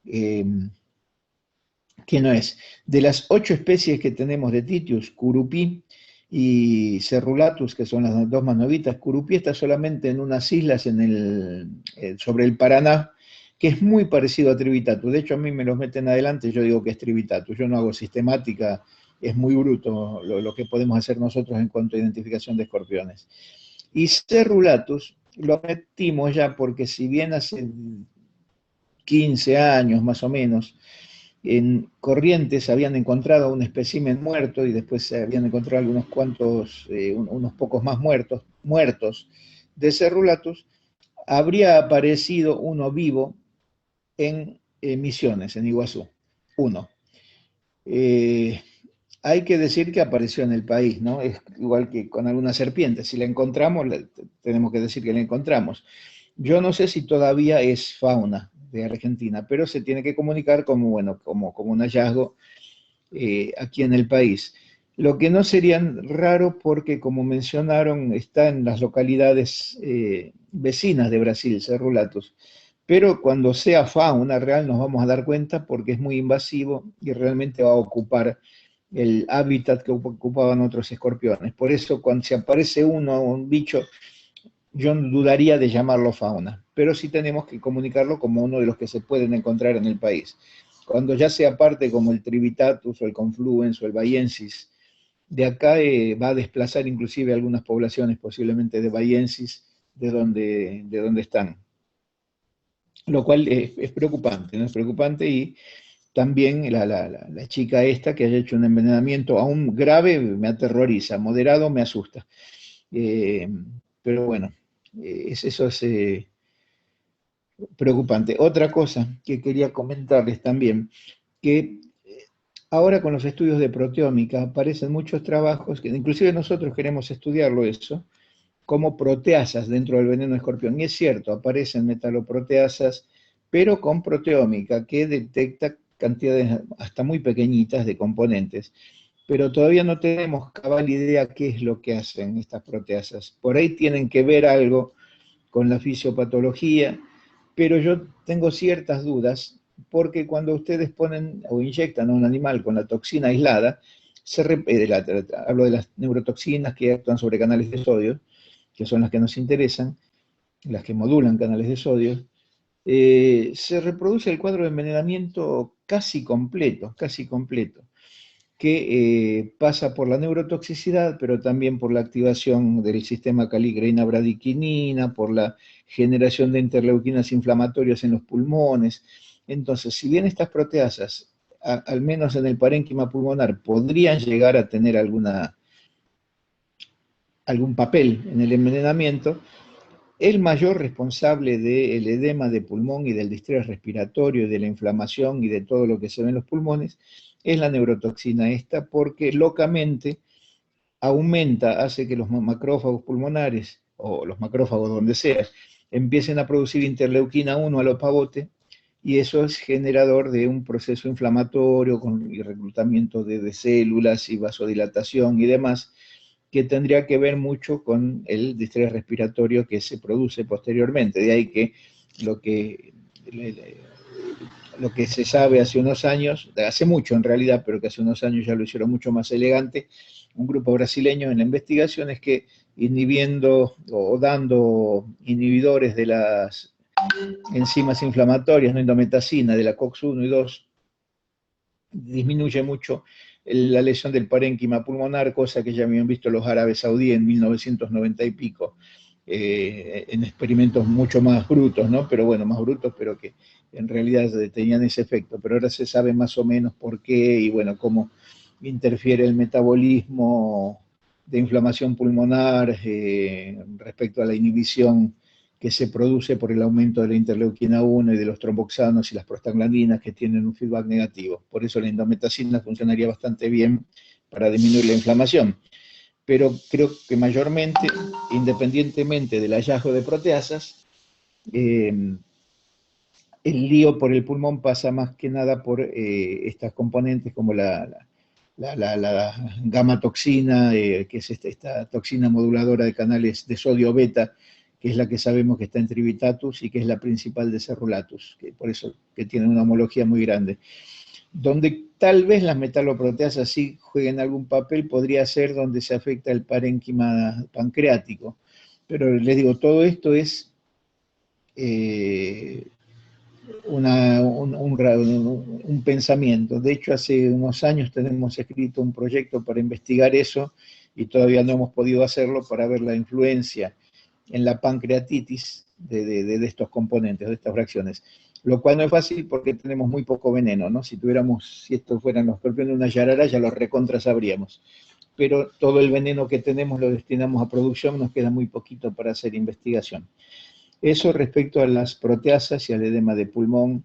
que no es. De las 8 especies que tenemos de Titius, Curupí y Cerrulatus, que son las 2 más novitas, Curupí está solamente en unas islas sobre el Paraná, que es muy parecido a Trivitatus. De hecho, a mí me los meten adelante, yo digo que es Trivitatus. Yo no hago sistemática, es muy bruto lo que podemos hacer nosotros en cuanto a identificación de escorpiones. Y Cerrulatus lo metimos ya porque si bien hace 15 años más o menos, en Corrientes habían encontrado un espécimen muerto y después se habían encontrado algunos cuantos, unos pocos más muertos de Cerrulatus, habría aparecido uno vivo en Misiones, en Iguazú, uno. Hay que decir que apareció en el país, ¿no? Es igual que con alguna serpiente, si la encontramos, tenemos que decir que la encontramos. Yo no sé si todavía es fauna de Argentina, pero se tiene que comunicar como, bueno, como un hallazgo aquí en el país. Lo que no sería raro porque, como mencionaron, está en las localidades vecinas de Brasil, Cerrulatus. Pero cuando sea fauna real nos vamos a dar cuenta porque es muy invasivo y realmente va a ocupar el hábitat que ocupaban otros escorpiones. Por eso cuando se aparece un bicho, yo dudaría de llamarlo fauna, pero sí tenemos que comunicarlo como uno de los que se pueden encontrar en el país. Cuando ya sea parte como el Trivitatus o el Confluens o el Baiensis, de acá va a desplazar inclusive algunas poblaciones, posiblemente de Baiensis, de donde están. Lo cual es preocupante, ¿no? Es preocupante y también la chica esta que haya hecho un envenenamiento aún grave me aterroriza, moderado me asusta. Pero bueno, eso es preocupante. Otra cosa que quería comentarles también, que ahora con los estudios de proteómica aparecen muchos trabajos, que inclusive nosotros queremos estudiarlo eso, como proteasas dentro del veneno de escorpión. Y es cierto, aparecen metaloproteasas, pero con proteómica, que detecta cantidades hasta muy pequeñitas de componentes. Pero todavía no tenemos cabal idea qué es lo que hacen estas proteasas. Por ahí tienen que ver algo con la fisiopatología, pero yo tengo ciertas dudas, porque cuando ustedes ponen o inyectan a un animal con la toxina aislada, hablo de las neurotoxinas que actúan sobre canales de sodio, que son las que nos interesan, las que modulan canales de sodio, se reproduce el cuadro de envenenamiento casi completo, que pasa por la neurotoxicidad, pero también por la activación del sistema caligreina-bradiquinina, por la generación de interleuquinas inflamatorias en los pulmones. Entonces, si bien estas proteasas, al menos en el parénquima pulmonar, podrían llegar a tener algún papel en el envenenamiento, el mayor responsable del edema de pulmón y del distrés respiratorio y de la inflamación y de todo lo que se ve en los pulmones es la neurotoxina esta, porque locamente aumenta, hace que los macrófagos pulmonares, o los macrófagos donde sea, empiecen a producir interleuquina 1 a lo pavote, y eso es generador de un proceso inflamatorio y reclutamiento de células y vasodilatación y demás, que tendría que ver mucho con el distrés respiratorio que se produce posteriormente. De ahí que lo que se sabe hace unos años, hace mucho en realidad, pero que hace unos años ya lo hicieron mucho más elegante, un grupo brasileño en la investigación es que inhibiendo o dando inhibidores de las enzimas inflamatorias, no indometacina, de la COX-1 y 2, disminuye mucho la lesión del parénquima pulmonar, cosa que ya habían visto los árabes saudíes en 1990 y pico, en experimentos mucho más brutos, ¿no? Pero bueno, más brutos, pero que en realidad tenían ese efecto. Pero ahora se sabe más o menos por qué y bueno, cómo interfiere el metabolismo de inflamación pulmonar respecto a la inhibición que se produce por el aumento de la interleuquina 1 y de los tromboxanos y las prostaglandinas que tienen un feedback negativo. Por eso la indometacina funcionaría bastante bien para disminuir la inflamación. Pero creo que mayormente, independientemente del hallazgo de proteasas, el lío por el pulmón pasa más que nada por estas componentes como la gamma-toxina, que es esta toxina moduladora de canales de sodio beta, que es la que sabemos que está en Trivitatus y que es la principal de Cerrulatus, que por eso que tiene una homología muy grande. Donde tal vez las metaloproteasas sí jueguen algún papel podría ser donde se afecta el parénquima pancreático. Pero les digo, todo esto es un pensamiento. De hecho, hace unos años tenemos escrito un proyecto para investigar eso y todavía no hemos podido hacerlo para ver la influencia en la pancreatitis de estos componentes, de estas fracciones. Lo cual no es fácil porque tenemos muy poco veneno, ¿no? Si esto fueran los escorpiones de una yarara, ya los recontra sabríamos. Pero todo el veneno que tenemos lo destinamos a producción, nos queda muy poquito para hacer investigación. Eso respecto a las proteasas y al edema de pulmón.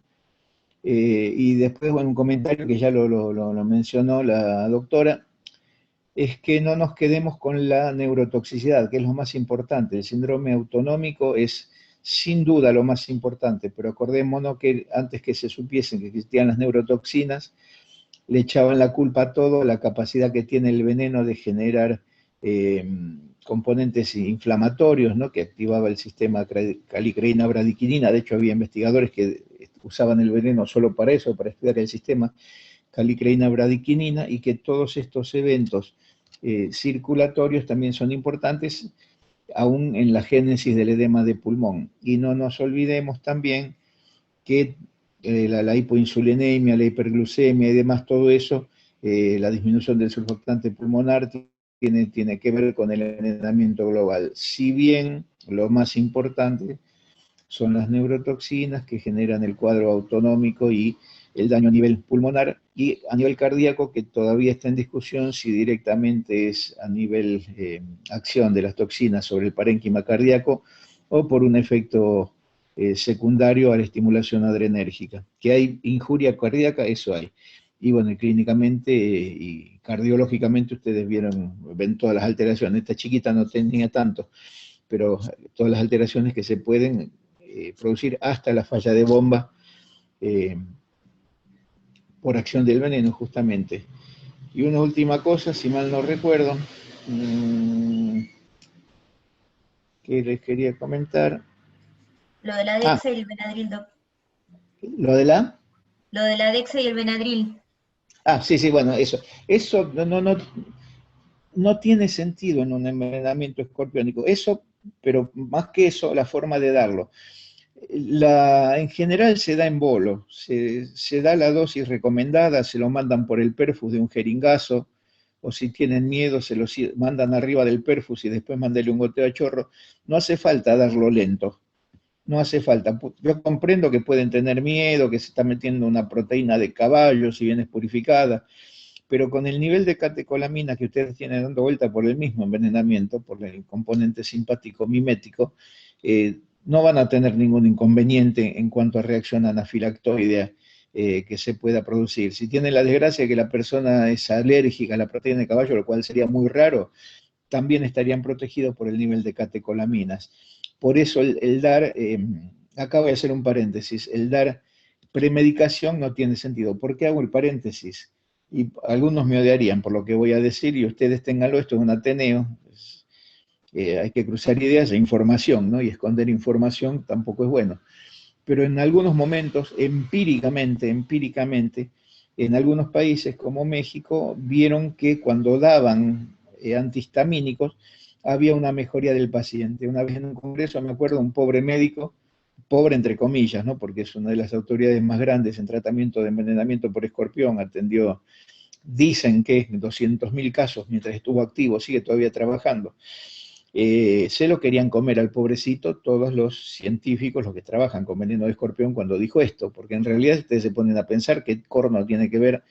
Y después, bueno, un comentario que ya lo mencionó la doctora, es que no nos quedemos con la neurotoxicidad, que es lo más importante. El síndrome autonómico es sin duda lo más importante, pero acordémonos que antes que se supiesen que existían las neurotoxinas, le echaban la culpa a todo, la capacidad que tiene el veneno de generar componentes inflamatorios, ¿no? Que activaba el sistema calicreína-bradiquinina. De hecho, había investigadores que usaban el veneno solo para eso, para estudiar el sistema calicreína-bradiquinina, y que todos estos eventos circulatorios también son importantes, aún en la génesis del edema de pulmón. Y no nos olvidemos también que la hipoinsulinemia, la hiperglucemia y demás, todo eso, la disminución del surfactante pulmonar tiene que ver con el envenenamiento global. Si bien lo más importante son las neurotoxinas que generan el cuadro autonómico y el daño a nivel pulmonar y a nivel cardíaco, que todavía está en discusión si directamente es a nivel acción de las toxinas sobre el parénquima cardíaco o por un efecto secundario a la estimulación adrenérgica. Que hay injuria cardíaca, eso hay. Y bueno, clínicamente y cardiológicamente ustedes ven todas las alteraciones. Esta chiquita no tenía tanto, pero todas las alteraciones que se pueden producir hasta la falla de bomba por acción del veneno, justamente. Y una última cosa, si mal no recuerdo, que les quería comentar. Lo de la Dexa y el Benadryl, Doc. ¿Lo de la? Lo de la Dexa y el Benadryl. Sí, bueno, eso. Eso no tiene sentido en un envenenamiento escorpiónico. Eso, pero más que eso, la forma de darlo. En general se da en bolo, se da la dosis recomendada, se lo mandan por el perfus de un jeringazo, o si tienen miedo se lo mandan arriba del perfus y después mandenle un goteo a chorro. No hace falta darlo lento, no hace falta. Yo comprendo que pueden tener miedo, que se está metiendo una proteína de caballo, si bien es purificada, pero con el nivel de catecolamina que ustedes tienen dando vuelta por el mismo envenenamiento, por el componente simpático mimético, no van a tener ningún inconveniente en cuanto a reacción anafilactoidea que se pueda producir. Si tienen la desgracia de que la persona es alérgica a la proteína de caballo, lo cual sería muy raro, también estarían protegidos por el nivel de catecolaminas. Por eso el dar, acá voy a hacer un paréntesis, el dar premedicación no tiene sentido. ¿Por qué hago el paréntesis? Y algunos me odiarían por lo que voy a decir, y ustedes ténganlo, esto es un Ateneo, hay que cruzar ideas e información, ¿no? Y esconder información tampoco es bueno. Pero en algunos momentos, empíricamente, en algunos países como México, vieron que cuando daban antihistamínicos, había una mejoría del paciente. Una vez en un congreso, me acuerdo, un pobre médico, pobre entre comillas, ¿no? Porque es una de las autoridades más grandes en tratamiento de envenenamiento por escorpión, atendió, dicen que 200.000 casos mientras estuvo activo, sigue todavía trabajando. Se lo querían comer al pobrecito todos los científicos, los que trabajan con veneno de escorpión, cuando dijo esto, porque en realidad ustedes se ponen a pensar que corno tiene que ver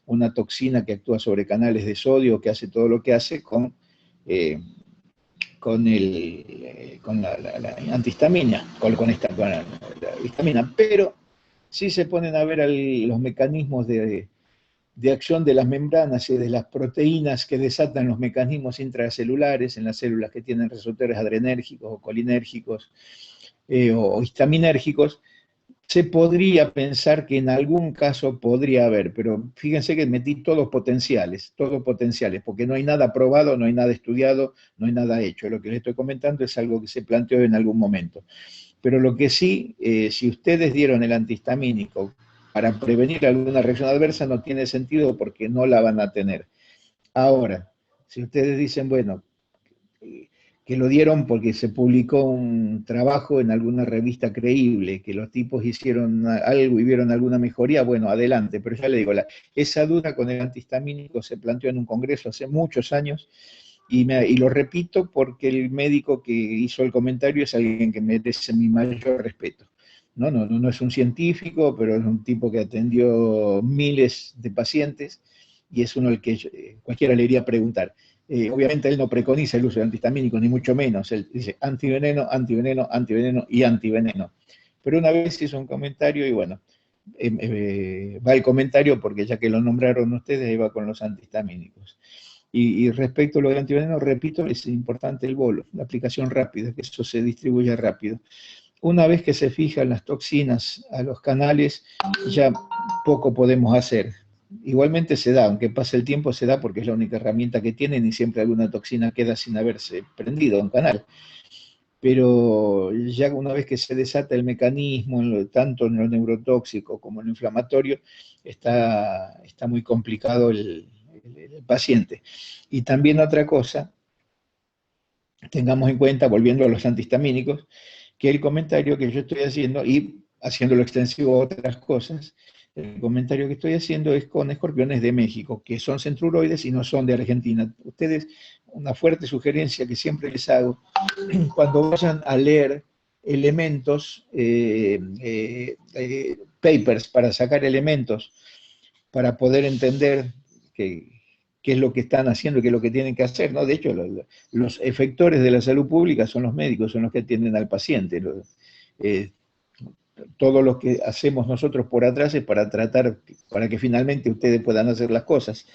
una toxina que actúa sobre canales de sodio, que hace todo lo que hace con la antihistamina, con la histamina, pero sí se ponen a ver los mecanismos de acción de las membranas y de las proteínas que desatan los mecanismos intracelulares en las células que tienen receptores adrenérgicos o colinérgicos o histaminérgicos, se podría pensar que en algún caso podría haber, pero fíjense que metí todos potenciales, porque no hay nada probado, no hay nada estudiado, no hay nada hecho. Lo que les estoy comentando es algo que se planteó en algún momento. Pero lo que sí, si ustedes dieron el antihistamínico para prevenir alguna reacción adversa, no tiene sentido porque no la van a tener. Ahora, si ustedes dicen, bueno, que lo dieron porque se publicó un trabajo en alguna revista creíble, que los tipos hicieron algo y vieron alguna mejoría, bueno, adelante, pero ya le digo, esa duda con el antihistamínico se planteó en un congreso hace muchos años, y lo repito porque el médico que hizo el comentario es alguien que merece mi mayor respeto. No es un científico, pero es un tipo que atendió miles de pacientes y es uno al que cualquiera le iría a preguntar. Obviamente él no preconiza el uso de antihistamínicos, ni mucho menos. Él dice antiveneno, antiveneno, antiveneno y antiveneno. Pero una vez hizo un comentario y bueno, va el comentario porque ya que lo nombraron ustedes, ahí va con los antihistamínicos. Y respecto a lo de antiveneno, repito, es importante el bolo, la aplicación rápida, que eso se distribuya rápido. una vez que se fijan las toxinas a los canales, ya poco podemos hacer. Igualmente se da, aunque pase el tiempo se da porque es la única herramienta que tienen y siempre alguna toxina queda sin haberse prendido a un canal. Pero ya una vez que se desata el mecanismo, tanto en lo neurotóxico como en lo inflamatorio, está muy complicado el paciente. Y también otra cosa, tengamos en cuenta, volviendo a los antihistamínicos, que el comentario que yo estoy haciendo, y haciéndolo extensivo a otras cosas, el comentario que estoy haciendo es con escorpiones de México, que son centruroides y no son de Argentina. Ustedes, una fuerte sugerencia que siempre les hago, cuando vayan a leer elementos, papers para sacar elementos, para poder entender qué es lo que están haciendo y qué es lo que tienen que hacer, ¿no? De hecho, los efectores de la salud pública son los médicos, son los que atienden al paciente. Todo lo que hacemos nosotros por atrás es para tratar, para que finalmente ustedes puedan hacer las cosas,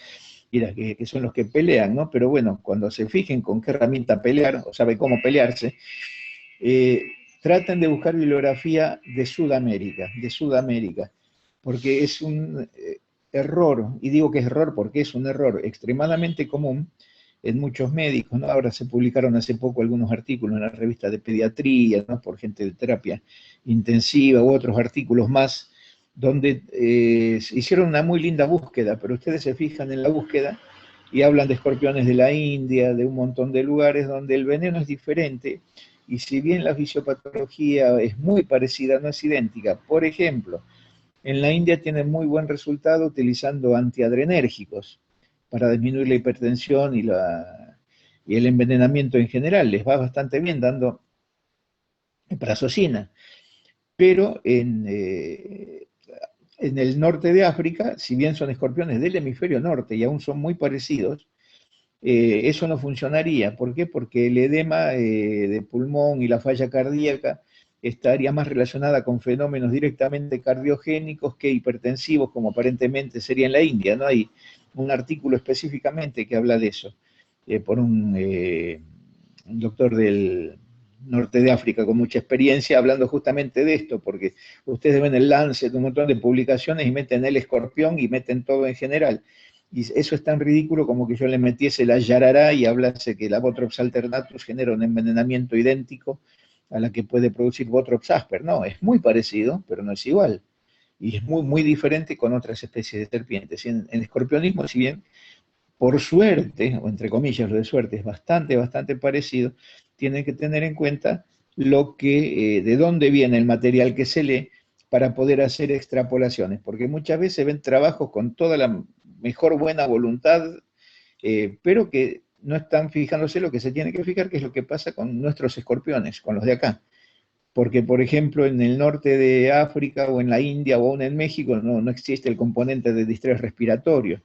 y que son los que pelean, ¿no? Pero bueno, cuando se fijen con qué herramienta pelear, o saben cómo pelearse, traten de buscar bibliografía de Sudamérica, porque es un error, y digo que es error porque es un error extremadamente común en muchos médicos, ¿no? Ahora se publicaron hace poco algunos artículos en la revista de pediatría, ¿no? Por gente de terapia intensiva u otros artículos más, donde hicieron una muy linda búsqueda, pero ustedes se fijan en la búsqueda y hablan de escorpiones de la India, de un montón de lugares donde el veneno es diferente, y si bien la fisiopatología es muy parecida, no es idéntica. Por ejemplo, en la India tienen muy buen resultado utilizando antiadrenérgicos para disminuir la hipertensión y el envenenamiento en general. Les va bastante bien dando prazosina. Pero en el norte de África, si bien son escorpiones del hemisferio norte y aún son muy parecidos, eso no funcionaría. ¿Por qué? Porque el edema de pulmón y la falla cardíaca estaría más relacionada con fenómenos directamente cardiogénicos que hipertensivos, como aparentemente sería en la India. No hay un artículo específicamente que habla de eso, por un doctor del norte de África con mucha experiencia, hablando justamente de esto, porque ustedes ven el Lancet, un montón de publicaciones y meten el escorpión y meten todo en general. Y eso es tan ridículo como que yo le metiese la yarará y hablase que la Botrops alternatus genera un envenenamiento idéntico a la que puede producir Botrops asper. No, es muy parecido, pero no es igual. Y es muy, muy diferente con otras especies de serpientes. Y en escorpionismo, si bien por suerte, o entre comillas lo de suerte, es bastante, bastante parecido, tienen que tener en cuenta de dónde viene el material que se lee para poder hacer extrapolaciones, porque muchas veces ven trabajos con toda la mejor buena voluntad, pero que no están fijándose lo que se tiene que fijar, que es lo que pasa con nuestros escorpiones, con los de acá. Porque, por ejemplo, en el norte de África o en la India o aún en México no existe el componente de distrés respiratorio.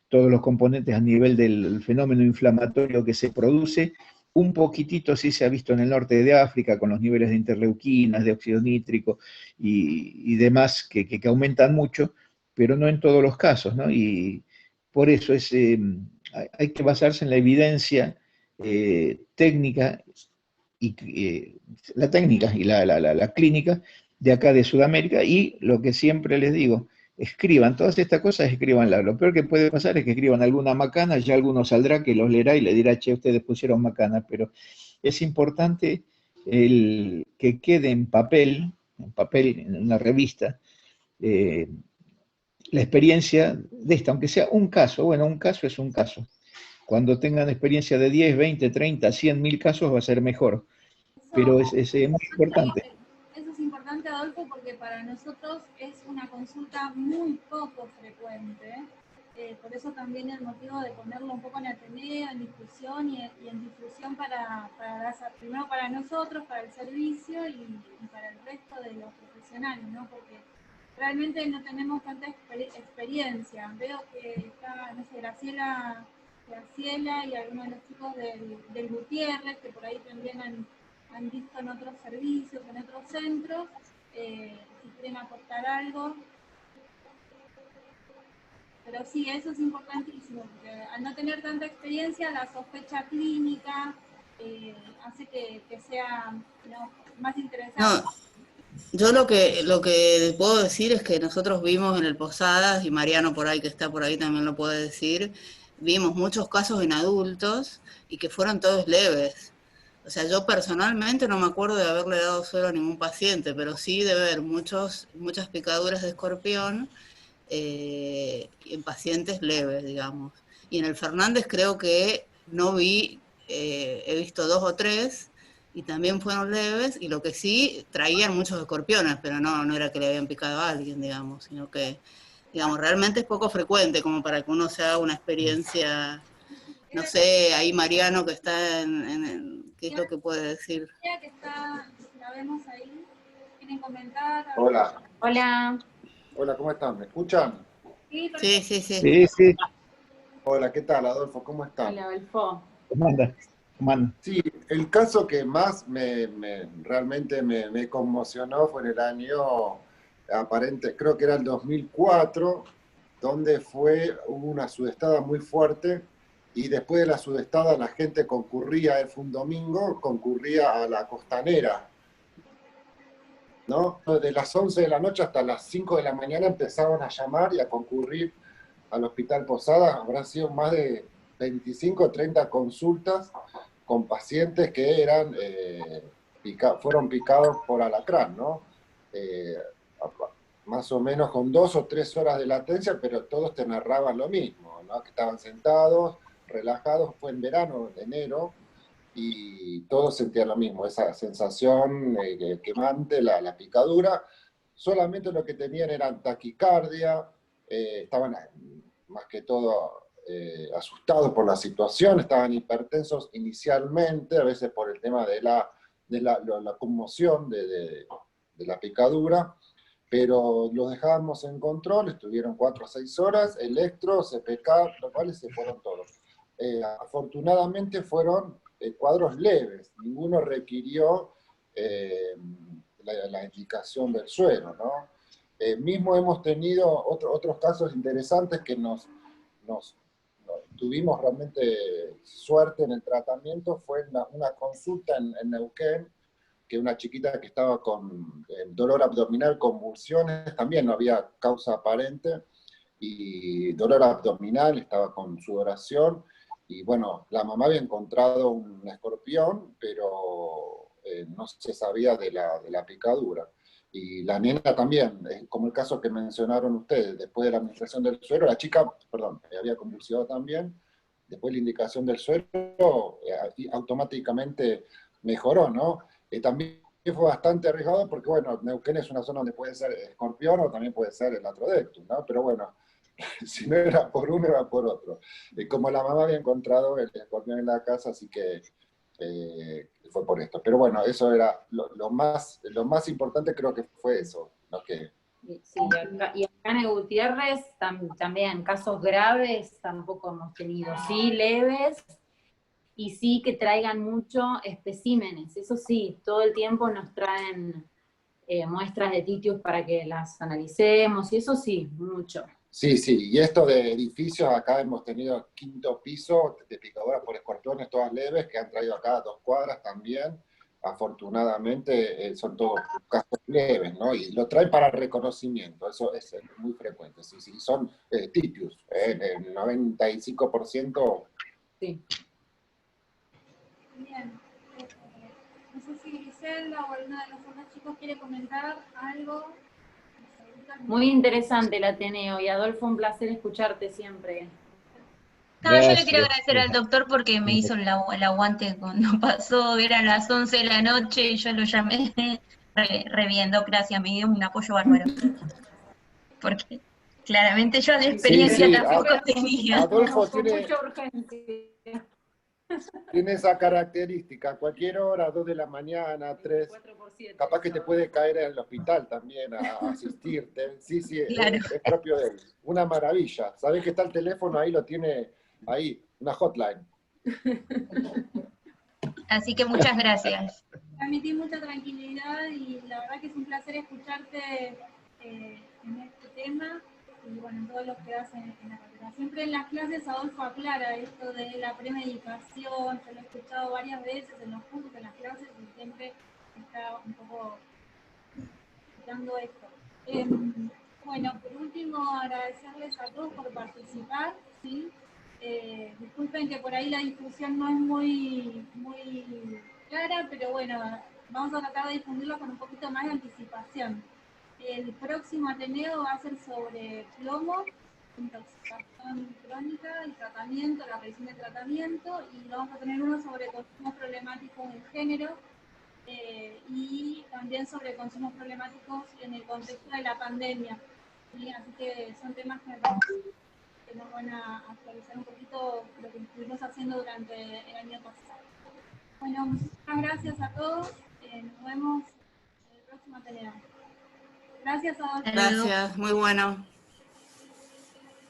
Todos los componentes a nivel del fenómeno inflamatorio que se produce, un poquitito sí se ha visto en el norte de África con los niveles de interleuquinas, de óxido nítrico y demás que aumentan mucho, pero no en todos los casos, ¿no? Y por eso hay que basarse en la evidencia técnica y la técnica y la clínica de acá de Sudamérica, y lo que siempre les digo, escriban todas estas cosas, escribanlas. Lo peor que puede pasar es que escriban alguna macana, ya alguno saldrá que los leerá y le dirá, che, ustedes pusieron macana, pero es importante que quede en papel, en una revista, la experiencia de esta, aunque sea un caso. Bueno, un caso es un caso. Cuando tengan experiencia de 10, 20, 30, 100.000 casos va a ser mejor, pero es muy importante. Eso es importante, Adolfo, porque para nosotros es una consulta muy poco frecuente. Por eso también el motivo de ponerlo un poco en Ateneo, en discusión y en difusión primero para nosotros, para el servicio y para el resto de los profesionales, ¿no? Porque realmente no tenemos tanta experiencia. Veo que está, no sé, Graciela y algunos de los chicos del Gutiérrez, que por ahí también han visto en otros servicios, en otros centros, si quieren aportar algo. Pero sí, eso es importantísimo, porque al no tener tanta experiencia, la sospecha clínica hace que sea, ¿no?, más interesante. No, yo lo que puedo decir es que nosotros vimos en el Posadas, y Mariano por ahí que está por ahí también lo puede decir, vimos muchos casos en adultos y que fueron todos leves. O sea, yo personalmente no me acuerdo de haberle dado suero a ningún paciente, pero sí de ver muchas picaduras de escorpión en pacientes leves, digamos. Y en el Fernández creo que no vi, he visto 2 o 3, y también fueron leves, y lo que sí, traían muchos escorpiones, pero no era que le habían picado a alguien, digamos, sino que, digamos, realmente es poco frecuente como para que uno se haga una experiencia, no sé, ahí Mariano que está ¿qué es lo que puede decir? Que está, la vemos ahí, ¿quieren comentar? Hola. Hola. Hola, ¿cómo están? ¿Me escuchan? Sí, Sí. Sí, sí. Hola, ¿qué tal, Adolfo? ¿Cómo están? Hola, Adolfo. ¿Cómo anda? Sí, el caso que más realmente me conmocionó fue en el año aparente, creo que era el 2004, donde hubo una sudestada muy fuerte, y después de la sudestada la gente concurría, fue un domingo, concurría a la costanera, ¿no? De las 11 de la noche hasta las 5 de la mañana empezaban a llamar y a concurrir al Hospital Posadas. Habrán sido más de 25 o 30 consultas con pacientes que fueron picados por alacrán, ¿no? Más o menos con 2 o 3 horas de latencia, pero todos te narraban lo mismo, ¿no? Que estaban sentados, relajados. Fue en verano, en enero, y todos sentían lo mismo, esa sensación quemante, la picadura. Solamente lo que tenían eran taquicardia, estaban más que todo asustados por la situación, estaban hipertensos inicialmente, a veces por el tema de la conmoción de la picadura, pero los dejábamos en control, estuvieron 4 o 6 horas, electro, CPK, los cuales se fueron todos. Afortunadamente fueron cuadros leves, ninguno requirió la indicación del suero, ¿no? Mismo hemos tenido otros casos interesantes que tuvimos realmente suerte en el tratamiento. Fue una consulta en Neuquén, que una chiquita que estaba con dolor abdominal, convulsiones, también no había causa aparente, y dolor abdominal, estaba con sudoración, y bueno, la mamá había encontrado un escorpión, pero no se sabía de la picadura. Y la nena también, como el caso que mencionaron ustedes, después de la administración del suero, la chica, perdón, había convulsionado también, después de la indicación del suero, automáticamente mejoró, ¿no? También fue bastante arriesgado porque, bueno, Neuquén es una zona donde puede ser escorpión o también puede ser el atrodectus, ¿no? Pero bueno, si no era por uno, era por otro. Como la mamá había encontrado el escorpión en la casa, así que fue por esto. Pero bueno, eso era lo más importante, creo que fue eso, ¿no? Sí, y acá en Gutiérrez también casos graves tampoco hemos tenido, sí, leves, y sí que traigan mucho especímenes, eso sí, todo el tiempo nos traen muestras de titius para que las analicemos, y eso sí, mucho. Sí, y esto de edificios, acá hemos tenido 5º piso de picaduras por escorpiones, todas leves, que han traído acá a 2 cuadras también. Afortunadamente son todos casos leves, ¿no? Y lo traen para reconocimiento, eso es muy frecuente. Sí, son titius, el 95%. Sí. Bien. No sé si Griselda o alguno de los otros chicos quiere comentar algo. Muy interesante el Ateneo, y Adolfo, un placer escucharte siempre. No, yo le quiero agradecer al doctor porque me hizo el aguante cuando pasó, eran las 11 de la noche y yo lo llamé re bien, Doc, gracias, me dio un apoyo bárbaro. Porque claramente yo de experiencia tampoco tenía. Adolfo Con mucha urgencia. tiene esa característica, a cualquier hora, 2 de la mañana, 3, capaz que te puede caer en el hospital también a asistirte. Sí, claro. es propio de él. Una maravilla. Sabés que está el teléfono, ahí lo tiene, ahí, una hotline. Así que muchas gracias. Transmití mucha tranquilidad y la verdad que es un placer escucharte en este tema. y bueno, todos los que hacen en la carrera. Siempre en las clases Adolfo aclara esto de la premedicación, se lo he escuchado varias veces en los cursos, en las clases, y siempre está un poco explicando esto. Bueno, por último, agradecerles a todos por participar, ¿sí? Disculpen que por ahí la difusión no es muy clara, pero bueno, vamos a tratar de difundirlo con un poquito más de anticipación. El próximo Ateneo va a ser sobre plomo, intoxicación crónica, el tratamiento, la revisión de tratamiento, y vamos a tener uno sobre consumos problemáticos del género, y también sobre consumos problemáticos en el contexto de la pandemia. ¿Sí? Así que son temas que nos van a actualizar un poquito lo que estuvimos haciendo durante el año pasado. Bueno, muchísimas gracias a todos. Nos vemos en el próximo Ateneo. Gracias, Adolfo. Gracias, muy bueno.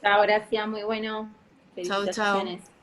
Chao, gracias, muy bueno. Chau, chau. Felicitaciones.